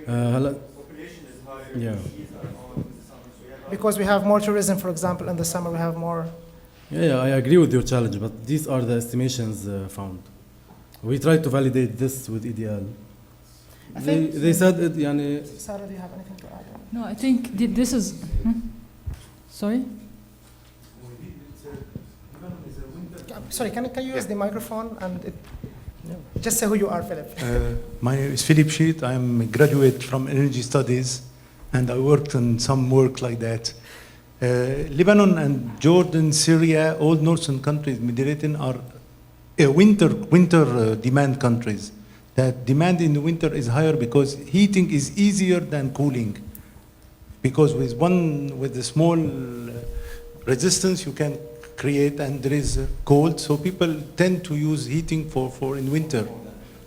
Population is higher. Yeah. Because we have more tourism, for example, in the summer we have more. Yeah, I agree with your challenge, but these are the estimations found. We tried to validate this with EDL. They said it, yani, Sarah, do you have anything to add? No, I think this is. Sorry? Sorry, can you use the microphone and just say who you are, Philip? My name is Philip Sheet. I'm a graduate from energy studies, and I worked on some work like that. Lebanon and Jordan, Syria, all northern countries, Mediterranean, are winter demand countries. That demand in the winter is higher because heating is easier than cooling. Because with a small resistance you can create, and there is cold, so people tend to use heating for in winter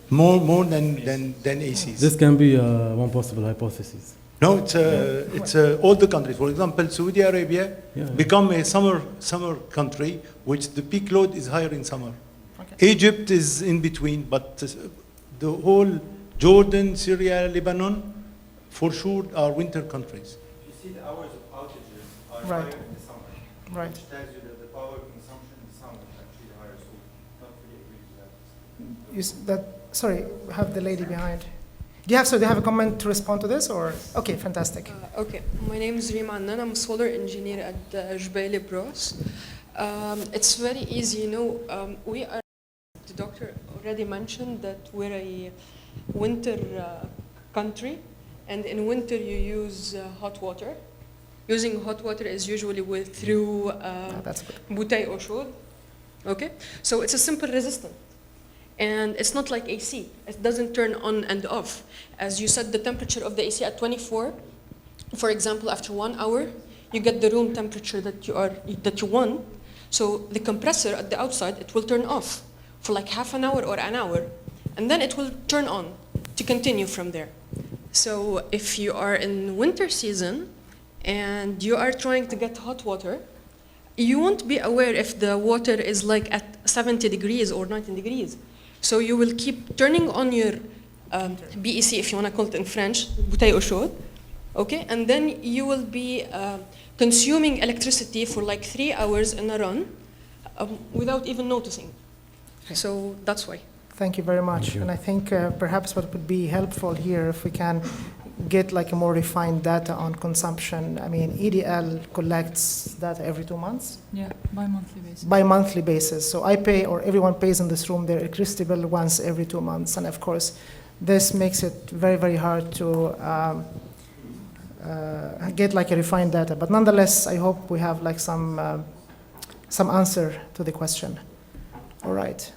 more than ACs. this can be one possible hypothesis. No, it's all the countries. For example, Saudi Arabia become a summer country, which the peak load is higher in summer. Okay. Egypt is in between, but the whole Jordan, Syria, Lebanon, for sure are winter countries. You see the hours of outages are Right. higher in the summer, Right. which tells you that the power consumption in the summer is actually higher. So not really agree with that. Sorry, we have the lady behind. Do you have a comment to respond to this, or? Okay, fantastic. Okay, my name is Rima Annan. I'm a solar engineer at Jbaili Bros. It's very easy, we are, the doctor already mentioned that we're a winter country, and in winter you use hot water. Using hot water is usually through That's good. bouteille au chaud. Okay, so it's a simple resistant. And it's not like AC. It doesn't turn on and off. As you set the temperature of the AC at 24, for example, after 1 hour, you get the room temperature that you want. So the compressor at the outside, it will turn off for like half an hour or an hour, and then it will turn on to continue from there. So if you are in winter season and you are trying to get hot water, you won't be aware if the water is like at 70 degrees or 90 degrees. So you will keep turning on your BEC, if you want to call it in French, bouteille au chaud, okay? And then you will be consuming electricity for like 3 hours in a run without even noticing. Okay. So that's why. Thank you very much. Thank you. And I think perhaps what would be helpful here, if we can get like a more refined data on consumption. I mean, EDL collects data every 2 months, Yeah, bi-monthly basis. bi-monthly basis. So I pay, or everyone pays in this room, their electricity bill once every 2 months. And of course, this makes it very, very hard to get like a refined data. But nonetheless, I hope we have like some answer to the question. All right.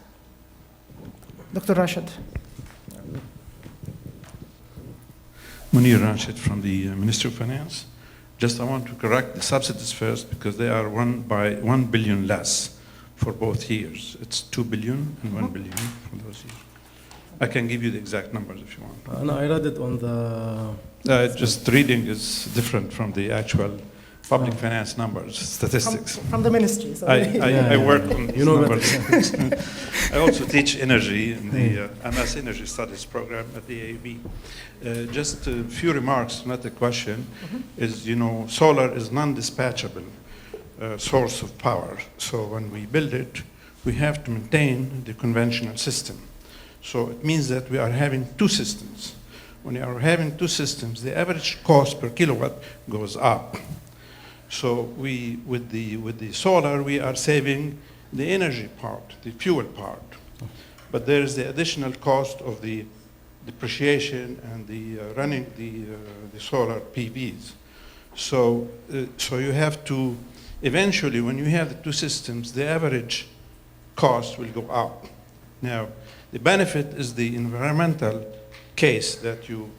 Dr. Rashid. Munir Rashid from the Ministry of Finance. Just I want to correct the subsidies first, because they are 1 billion less for both years. It's 2 billion and 1 billion for those years. I can give you the exact numbers if you want. No, I read it on the. Just reading is different from the actual public finance numbers, statistics. From the ministry. So I work on these You know numbers. I also teach energy in the MS Energy Studies program at the AAB. Just a few remarks, not a question, is, solar is non-dispatchable source of power. So when we build it, we have to maintain the conventional system. So it means that we are having two systems. When you are having two systems, the average cost per kilowatt goes up. So with the solar, we are saving the energy part, the fuel part. But there is the additional cost of the depreciation and the running the solar PVs. So you have to, eventually, when you have the two systems, the average cost will go up. Now, the benefit is the environmental case that you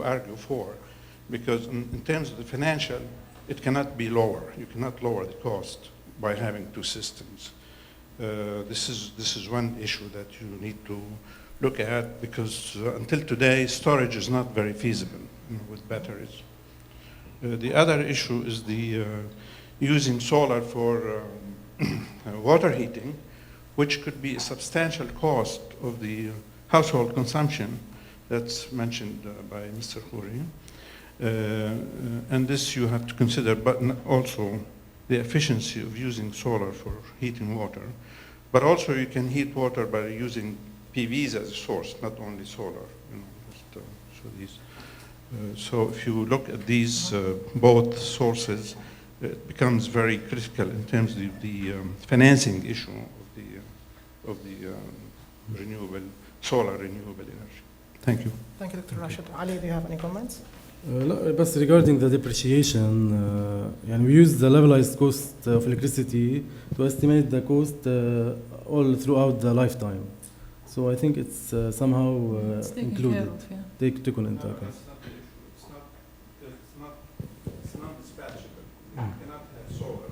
argue for, because in terms of the financial, it cannot be lower. You cannot lower the cost by having two systems. This is one issue that you need to look at, because until today, storage is not very feasible with batteries. The other issue is the using solar for water heating, which could be a substantial cost of the household consumption that's mentioned by Mr. Khoury. And this you have to consider, but also the efficiency of using solar for heating water. But also you can heat water by using PVs as a source, not only solar. So if you look at these both sources, it becomes very critical in terms of the financing issue of the solar renewable energy. Thank you. Thank you, Dr. Rashid. Ali, do you have any comments? But regarding the depreciation, and we use the levelized cost of electricity to estimate the cost all throughout the lifetime. So I think it's somehow It's taken included, care of, yeah. taken into account. It's not dispatchable. You cannot have solar.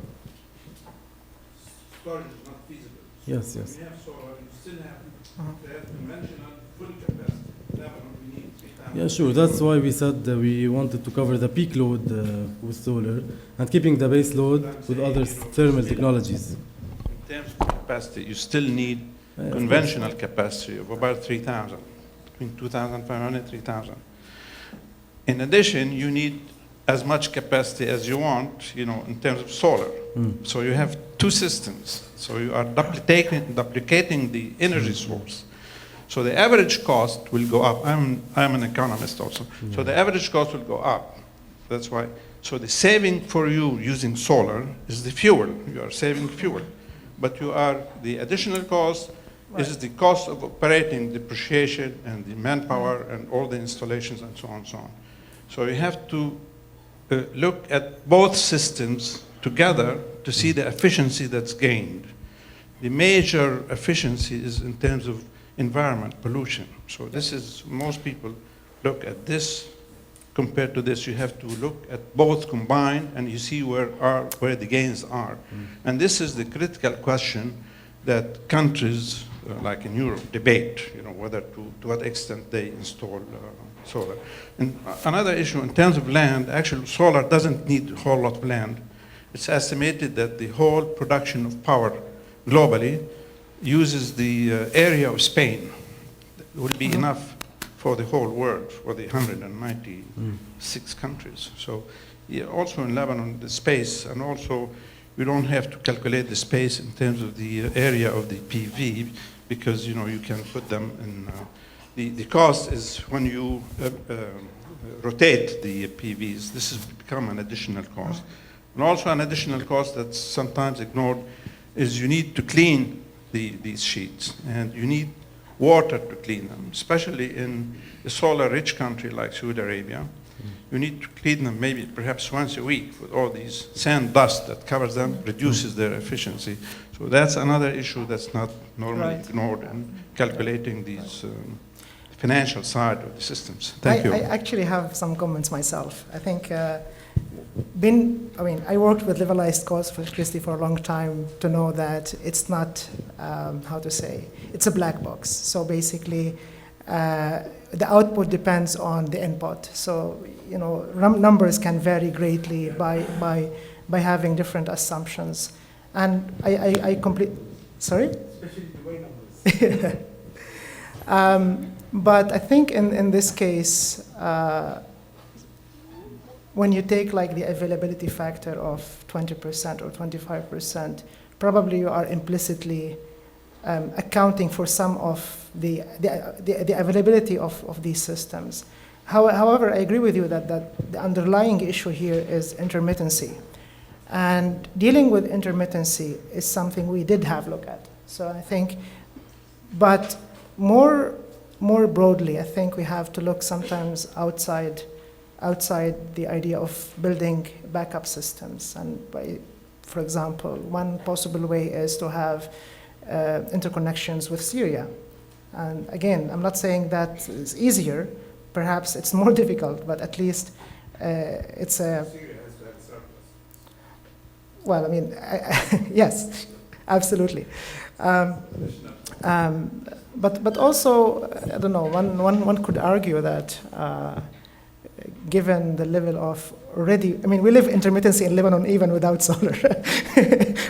Storage is not feasible. Yes, yes. When you have solar, you still have to have conventional full capacity. Lebanon, we need 3,000. Yeah, sure. That's why we said we wanted to cover the peak load with solar and keeping the base load with other thermal technologies. In terms of capacity, you still need conventional capacity of about 3,000, between 2,500 and 3,000. In addition, you need as much capacity as you want, in terms of solar. So you have two systems. So you are duplicating the energy source. So the average cost will go up. I'm an economist also. So the average cost will go up. That's why. So the saving for you using solar is the fuel. You are saving fuel. But the additional cost is the cost of operating, depreciation, and the manpower, and all the installations, and so on and so on. So you have to look at both systems together to see the efficiency that's gained. The major efficiency is in terms of environment pollution. So this is, most people look at this compared to this. You have to look at both combined, and you see where the gains are. And this is the critical question that countries like in Europe debate, whether to what extent they install solar. And another issue in terms of land, actually solar doesn't need a whole lot of land. It's estimated that the whole production of power globally uses the area of Spain. It will be enough for the whole world, for the 196 countries. So also in Lebanon, the space, and also we don't have to calculate the space in terms of the area of the PV, because you can put them in, the cost is when you rotate the PVs, this has become an additional cost. And also an additional cost that's sometimes ignored is you need to clean these sheets, and you need water to clean them, especially in a solar-rich country like Saudi Arabia. You need to clean them maybe perhaps once a week with all these sand dust that covers them, reduces their efficiency. So that's another issue that's not normally ignored in calculating these financial side of the systems. Thank you. I actually have some comments myself. I think I worked with levelized cost for electricity for a long time to know that it's not, it's a black box. So basically, the output depends on the input. So, numbers can vary greatly by having different assumptions. And I sorry? Especially the way numbers. But I think in this case, when you take like the availability factor of 20% or 25%, probably you are implicitly accounting for some of the availability of these systems. However, I agree with you that the underlying issue here is intermittency. And dealing with intermittency is something we did have a look at. So I think, but more broadly, I think we have to look sometimes outside the idea of building backup systems. And for example, one possible way is to have interconnections with Syria. And again, I'm not saying that it's easier. Perhaps it's more difficult, but at least it's a... Syria has to have surplus. Well, I mean, yes, absolutely. But also, I don't know, one could argue that given the level of already, I mean, we live intermittency in Lebanon even without solar.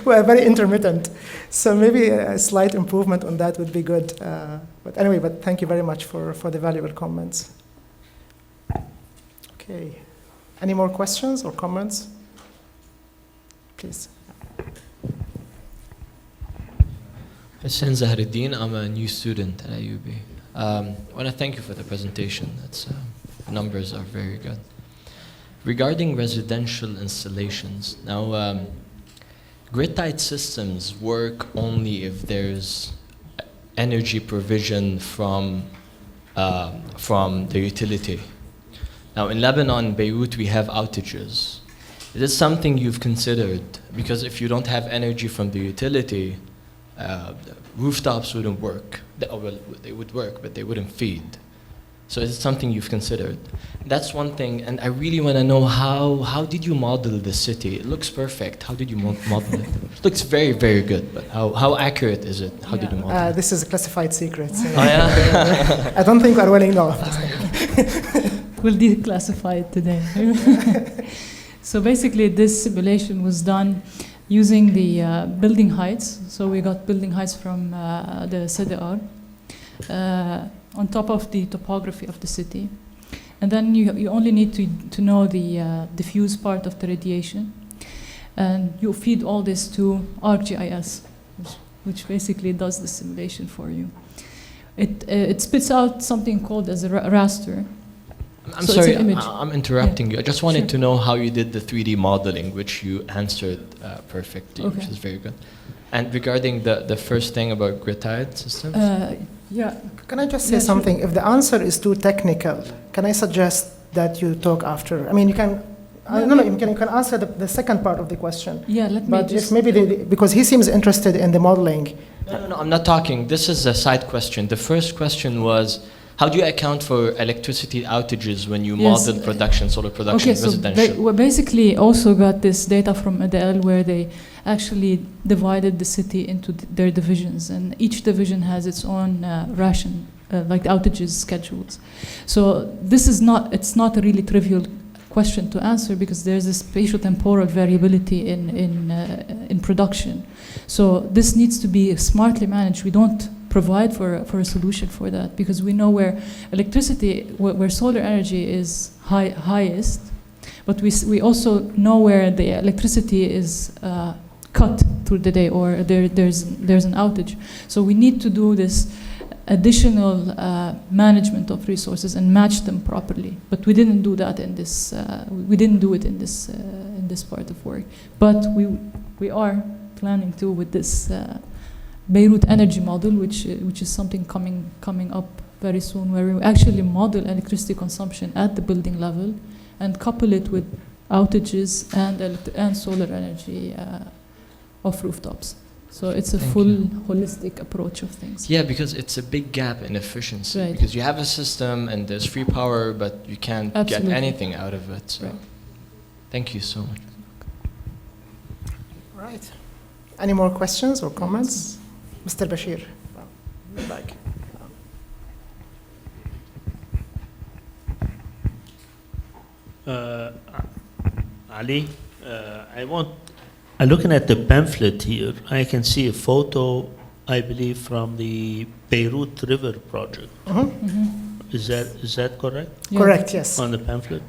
We are very intermittent. So maybe a slight improvement on that would be good. But anyway, thank you very much for the valuable comments. Okay. Any more questions or comments? Please. Hassan Zahruddin, I'm a new student at IUB. I want to thank you for the presentation. The numbers are very good. Regarding residential installations, now grid-tied systems work only if there's energy provision from the utility. Now in Lebanon, Beirut, we have outages. Is this something you've considered? Because if you don't have energy from the utility, rooftops wouldn't work. Well, they would work, but they wouldn't feed. So is it something you've considered? That's one thing, and I really want to know how did you model the city? It looks perfect. How did you model it? It looks very, very good, but how accurate is it? How did you model it? This is a classified secret. So Oh, yeah? I don't think we're willing, no. We'll declassify it today. So basically, this simulation was done using the building heights. So we got building heights from the CDR on top of the topography of the city. And then you only need to know the diffuse part of the radiation. And you feed all this to ArcGIS, which basically does the simulation for you. It spits out something called as a raster. I'm So sorry, it's an image. I'm interrupting you. I just wanted Sure. to know how you did the 3D modeling, which you answered perfectly, which Okay. is very good. And regarding the first thing about grid-tied systems? Yeah. Can I just say Yeah, sure. something? If the answer is too technical, can I suggest that you talk after? I mean, you can. No, you can answer the second part of the question. Yeah, let me But just... if maybe because he seems interested in the modeling. No, I'm not talking. This is a side question. The first question was, how do you account for electricity outages when you Yes. model production, solar production, Okay, so residential? we basically also got this data from ADL where they actually divided the city into their divisions, and each division has its own ration, like the outages schedules. So this is it's not a really trivial question to answer because there's this spatio-temporal variability in production. So this needs to be smartly managed. We don't provide for a solution for that because we know where electricity, where solar energy is highest, but we also know where the electricity is cut through the day or there's an outage. So we need to do this additional management of resources and match them properly. But we didn't do that in this. We didn't do it in this part of work. But we are planning to with this Beirut energy model, which is something coming up very soon, where we actually model electricity consumption at the building level and couple it with outages and solar energy off rooftops. So it's a full holistic approach of things. Yeah, because it's a big gap in efficiency. Right. Because you have a system and there's free power, but you can't Absolutely. get anything out of it. So. Right. Thank you so much. Right. Any more questions or comments? Mr. Bashir, back. Ali, I'm looking at the pamphlet here. I can see a photo, I believe, from the Beirut River project. Is that correct? Yeah. Correct, yes. On the pamphlet?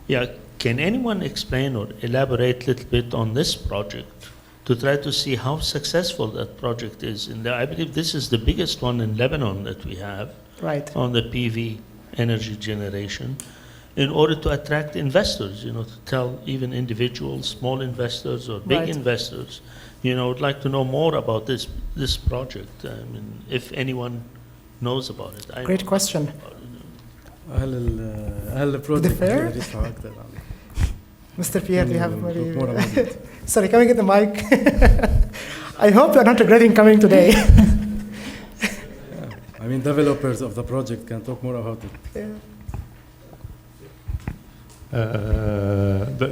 Yeah. Can anyone explain or elaborate a little bit on this project to try to see how successful that project is? And I believe this is the biggest one in Lebanon that we have. Right. On the PV energy generation, in order to attract investors, to tell even individuals, small investors or big investors, would like to know more about this project. I mean, if anyone knows about it. Great question. هل البروجكت Mr. Pierre, do you have maybe... Sorry, can we get the mic? I hope you're not regretting coming today. I mean, developers of the project can talk more about it.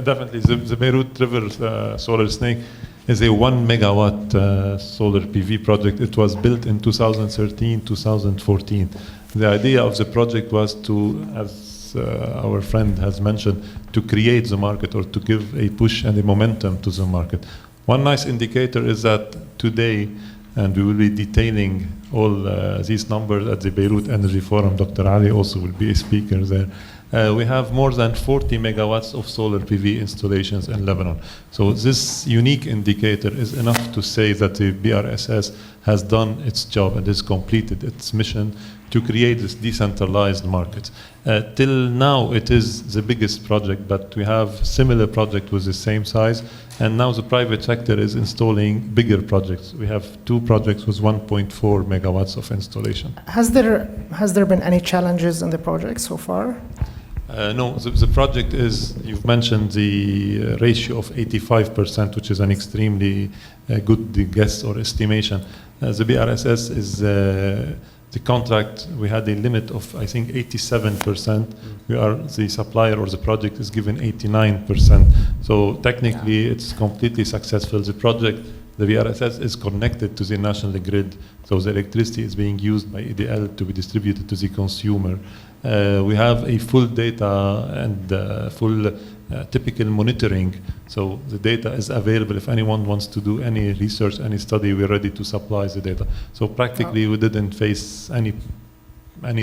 Definitely, the Beirut River Solar Snake is a 1 megawatt solar PV project. It was built in 2013, 2014. The idea of the project was to, as our friend has mentioned, to create the market or to give a push and a momentum to the market. One nice indicator is that today, and we will be detailing all these numbers at the Beirut Energy Forum. Dr. Ali also will be a speaker there. We have more than 40 megawatts of solar PV installations in Lebanon. So this unique indicator is enough to say that the BRSS has done its job and has completed its mission to create this decentralized market. Till now, it is the biggest project, but we have similar project with the same size, and now the private sector is installing bigger projects. We have 2 projects with 1.4 megawatts of installation. Has there been any challenges in the project so far? No, the project is, you've mentioned the ratio of 85%, which is an extremely good guess or estimation. The BRSS is the contract, we had a limit of, I think, 87%. We are, the supplier or the project is given 89%. So technically, it's completely successful. The project, the VRSS is connected to the national grid. So the electricity is being used by EDL to be distributed to the consumer. We have a full data and full typical monitoring. So the data is available. If anyone wants to do any research, any study, we're ready to supply the data. So practically, we didn't face any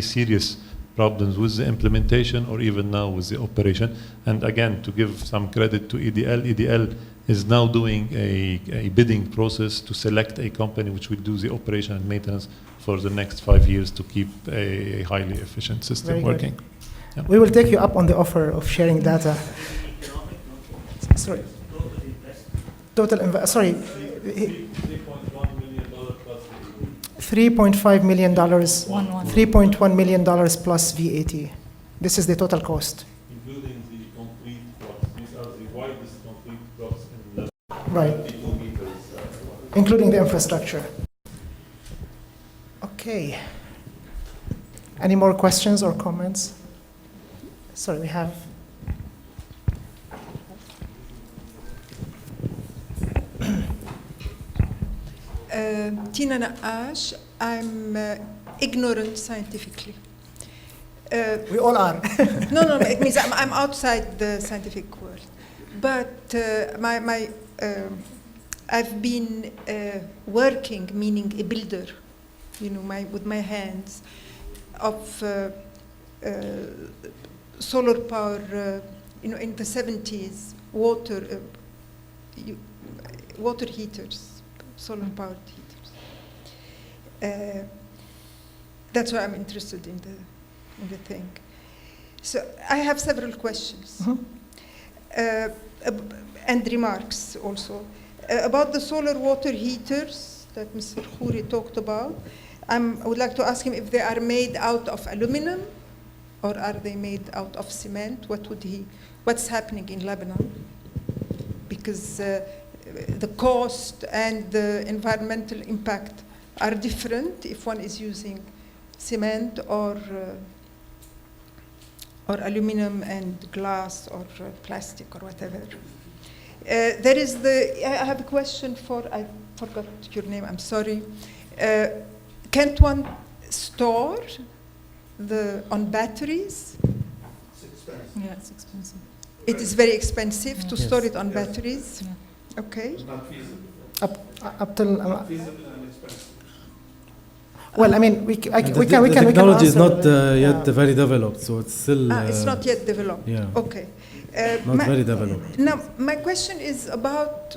serious problems with the implementation or even now with the operation. And again, to give some credit to EDL, EDL is now doing a bidding process to select a company which will do the operation and maintenance for the next 5 years to keep a highly efficient system working. Yeah. We will take you up on the offer of sharing data. Sorry. Sorry. $3.5 million. $3.1 million plus VAT. This is the total cost. Including the concrete blocks. These are the widest concrete blocks in the right. Including the infrastructure. Okay. Any more questions or comments? Sorry, we have. Tina Naqash, I'm ignorant scientifically. We all are. No, it means I'm outside the scientific world. But I've been working, meaning a builder, with my hands, of solar power, in the 70s, water heaters, solar powered heaters. That's why I'm interested in the thing. So I have several questions and remarks also about the solar water heaters that Mr. Khouri talked about. I would like to ask him if they are made out of aluminum or are they made out of cement? What's happening in Lebanon? Because the cost and the environmental impact are different if one is using cement or or aluminum and glass or plastic or whatever. There is I have a question I forgot your name, I'm sorry. Can't one store on batteries? Yeah, it's expensive. It is very expensive to Yeah. store it on batteries? Yeah. Okay. It's not feasible. Up till Not feasible and expensive. well, I mean, we can The technology is not yet yeah. very developed, so it's still It's not yet developed? yeah. Okay. Not very developed. Now, my question is about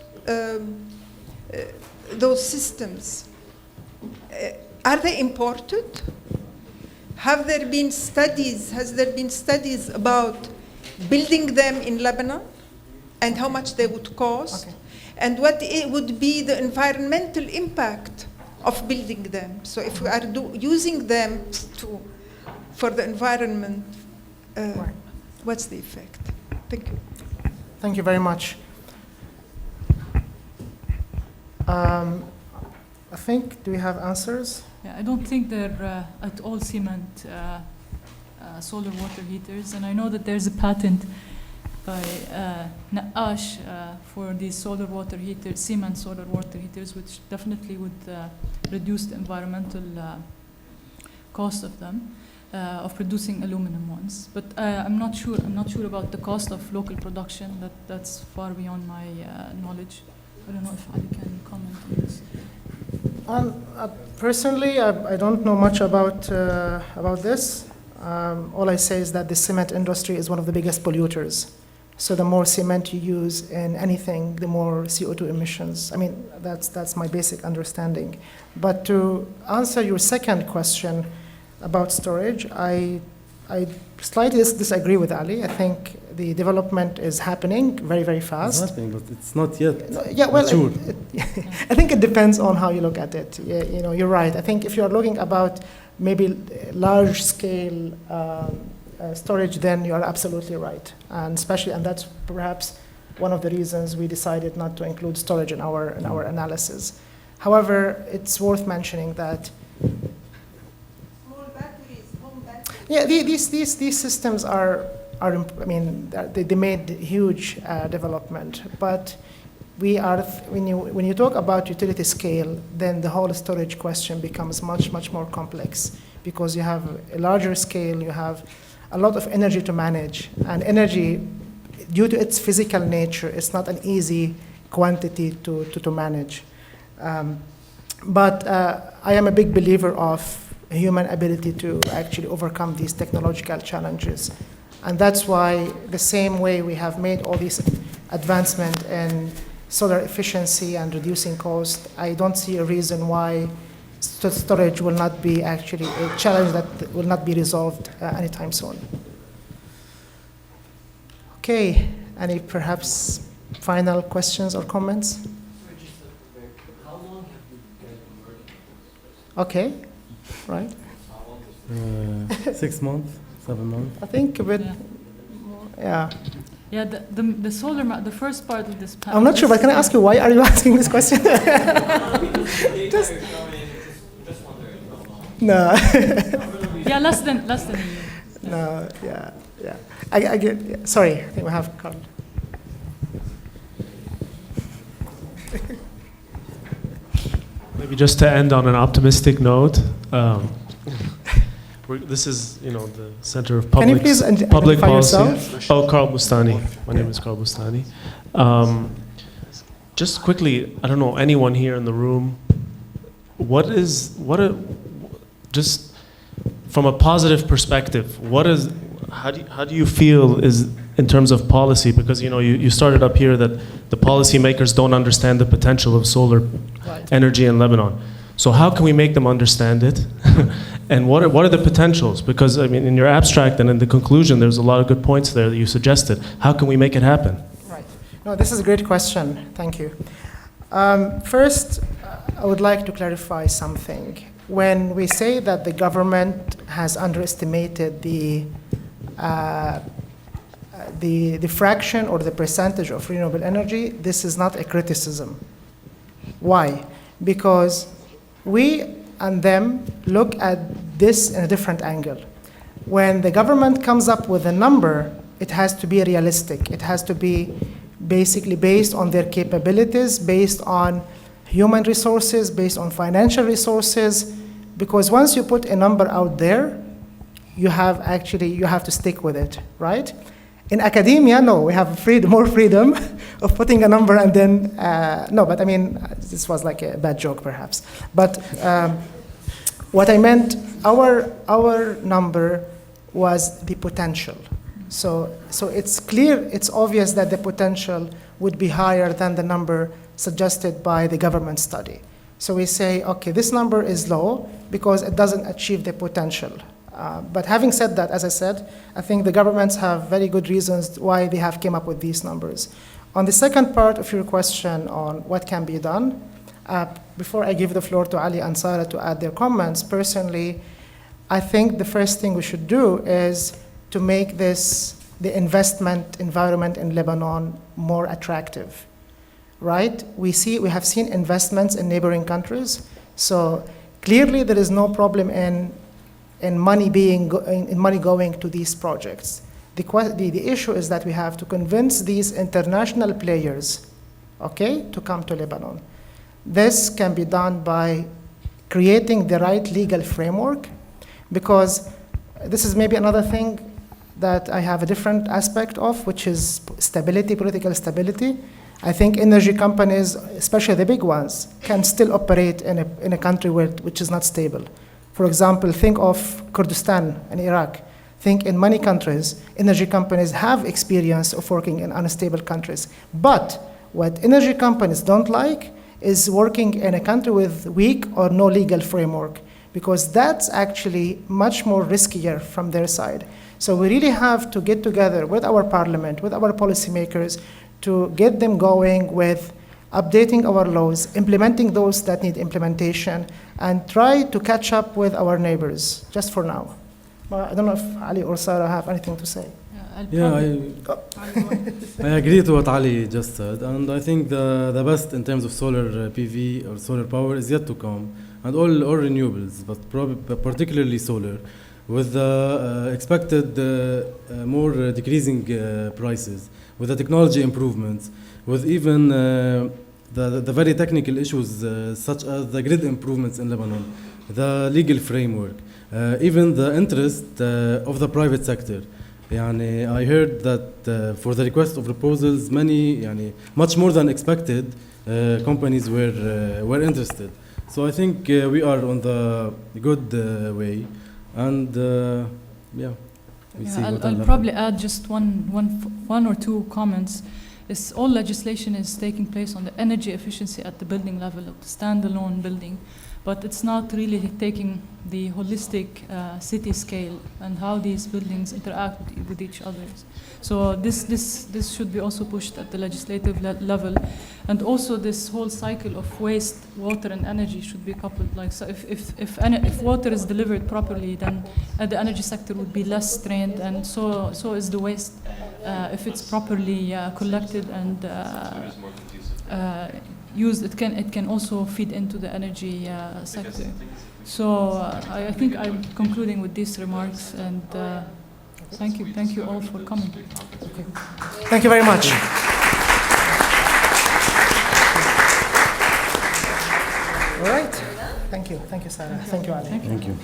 those systems. Are they imported? Has there been studies about building them in Lebanon and how much they would cost? Okay. And what would be the environmental impact of building them? So if we are using them for the environment, Right. what's the effect? Thank you. Thank you very much. I think, do we have answers? Yeah, I don't think they're at all cement solar water heaters, and I know that there's a patent by Naqash for these solar water heaters, cement solar water heaters, which definitely would reduce the environmental cost of them, of producing aluminum ones. But I'm not sure about the cost of local production. That's far beyond my knowledge. I don't know if Ali can comment on this. Personally, I don't know much about this. All I say is that the cement industry is one of the biggest polluters. So the more cement you use in anything, the more CO2 emissions. I mean, that's my basic understanding. But to answer your second question about storage, I slightly disagree with Ali. I think the development is happening very, very fast. It's happening, but it's not yet Well, mature. I think it depends on how you look at it. You're right. I think if you're looking about maybe large-scale storage, then you are absolutely right. And that's perhaps one of the reasons we decided not to include storage in our analysis. However, it's worth mentioning that yeah, these systems I mean, they made huge development, but when you talk about utility scale, then the whole storage question becomes much more complex, because you have a larger scale, you have a lot of energy to manage, and energy, due to its physical nature, it's not an easy quantity to manage. But I am a big believer of human ability to actually overcome these technological challenges. And that's why the same way we have made all these advancements in solar efficiency and reducing cost, I don't see a reason why storage will not be actually a challenge that will not be resolved anytime soon. Okay, any perhaps final questions or comments? How long have you been working on this? Okay, right. 6 months, 7 months. I think a bit, yeah. Yeah, the solar map, the first part of this panel. I'm not sure, but can I ask you, why are you asking this question? Just wondering how long. No. Yeah, less than a year. No, yeah. I get, yeah. Sorry, I think we have Carl. Maybe just to end on an optimistic note, this is, the Center of Can you please Public identify Policy. yourself? Oh, Carl Bustani. My name is Carl Bustani. Just quickly, I don't know anyone here in the room. Just from a positive perspective, how do you feel is in terms of policy? Because you started up here that the policymakers don't understand the potential of solar energy in Lebanon. So how can we make them understand it? And what are the potentials? Because I mean, in your abstract and in the conclusion, there's a lot of good points there that you suggested. How can we make it happen? Right. No, this is a great question. Thank you. First, I would like to clarify something. When we say that the government has underestimated the fraction or the percentage of renewable energy, this is not a criticism. Why? Because we and them look at this in a different angle. when the government comes up with a number, it has to be realistic. It has to be basically based on their capabilities, based on human resources, based on financial resources, because once you put a number out there, you have to stick with it, right? In academia, no, we have more freedom of putting a number and then, no, but I mean, this was like a bad joke perhaps. But what I meant, our number was the potential. So it's clear, it's obvious that the potential would be higher than the number suggested by the government study. So we say, okay, this number is low because it doesn't achieve the potential. But having said that, as I said, I think the governments have very good reasons why they have came up with these numbers. On the second part of your question on what can be done, before I give the floor to Ali and Sarah to add their comments, personally, I think the first thing we should do is to make the investment environment in Lebanon more attractive, right? We have seen investments in neighboring countries, so clearly there is no problem in money going to these projects. The issue is that we have to convince these international players, okay, to come to Lebanon. This can be done by creating the right legal framework, because this is maybe another thing that I have a different aspect of, which is stability, political stability. I think energy companies, especially the big ones, can still operate in a country which is not stable. For example, think of Kurdistan in Iraq. Think in many countries, energy companies have experience of working in unstable countries. But what energy companies don't like is working in a country with weak or no legal framework, because that's actually much more riskier from their side. So we really have to get together with our parliament, with our policymakers, to get them going with updating our laws, implementing those that need implementation, and try to catch up with our neighbors, just for now. I don't know if Ali or Sarah have anything to say. I agree to what Ali just said, and I think the best in terms of solar PV or solar power is yet to come, and all renewables, but particularly solar, with the expected more decreasing prices, with the technology improvements, with even the very technical issues such as the grid improvements in Lebanon, the legal framework, even the interest of the private sector. I heard that for the request of proposals, much more than expected companies were interested. So I think we are on the good way, and we'll see what I'll probably add just one or two comments. All legislation is taking place on the energy efficiency at the building level of the standalone building, but it's not really taking the holistic city scale and how these buildings interact with each other. So this should be also pushed at the legislative level, and also this whole cycle of waste, water, and energy should be coupled. Like, so if water is delivered properly, then the energy sector would be less strained, and so is the waste if it's properly collected and used. It can also feed into the energy sector. So I think I'm concluding with these remarks, and thank you all for coming. Okay. Thank you very much. All right. Thank you, Sarah. Thank you, Ali. Thank you.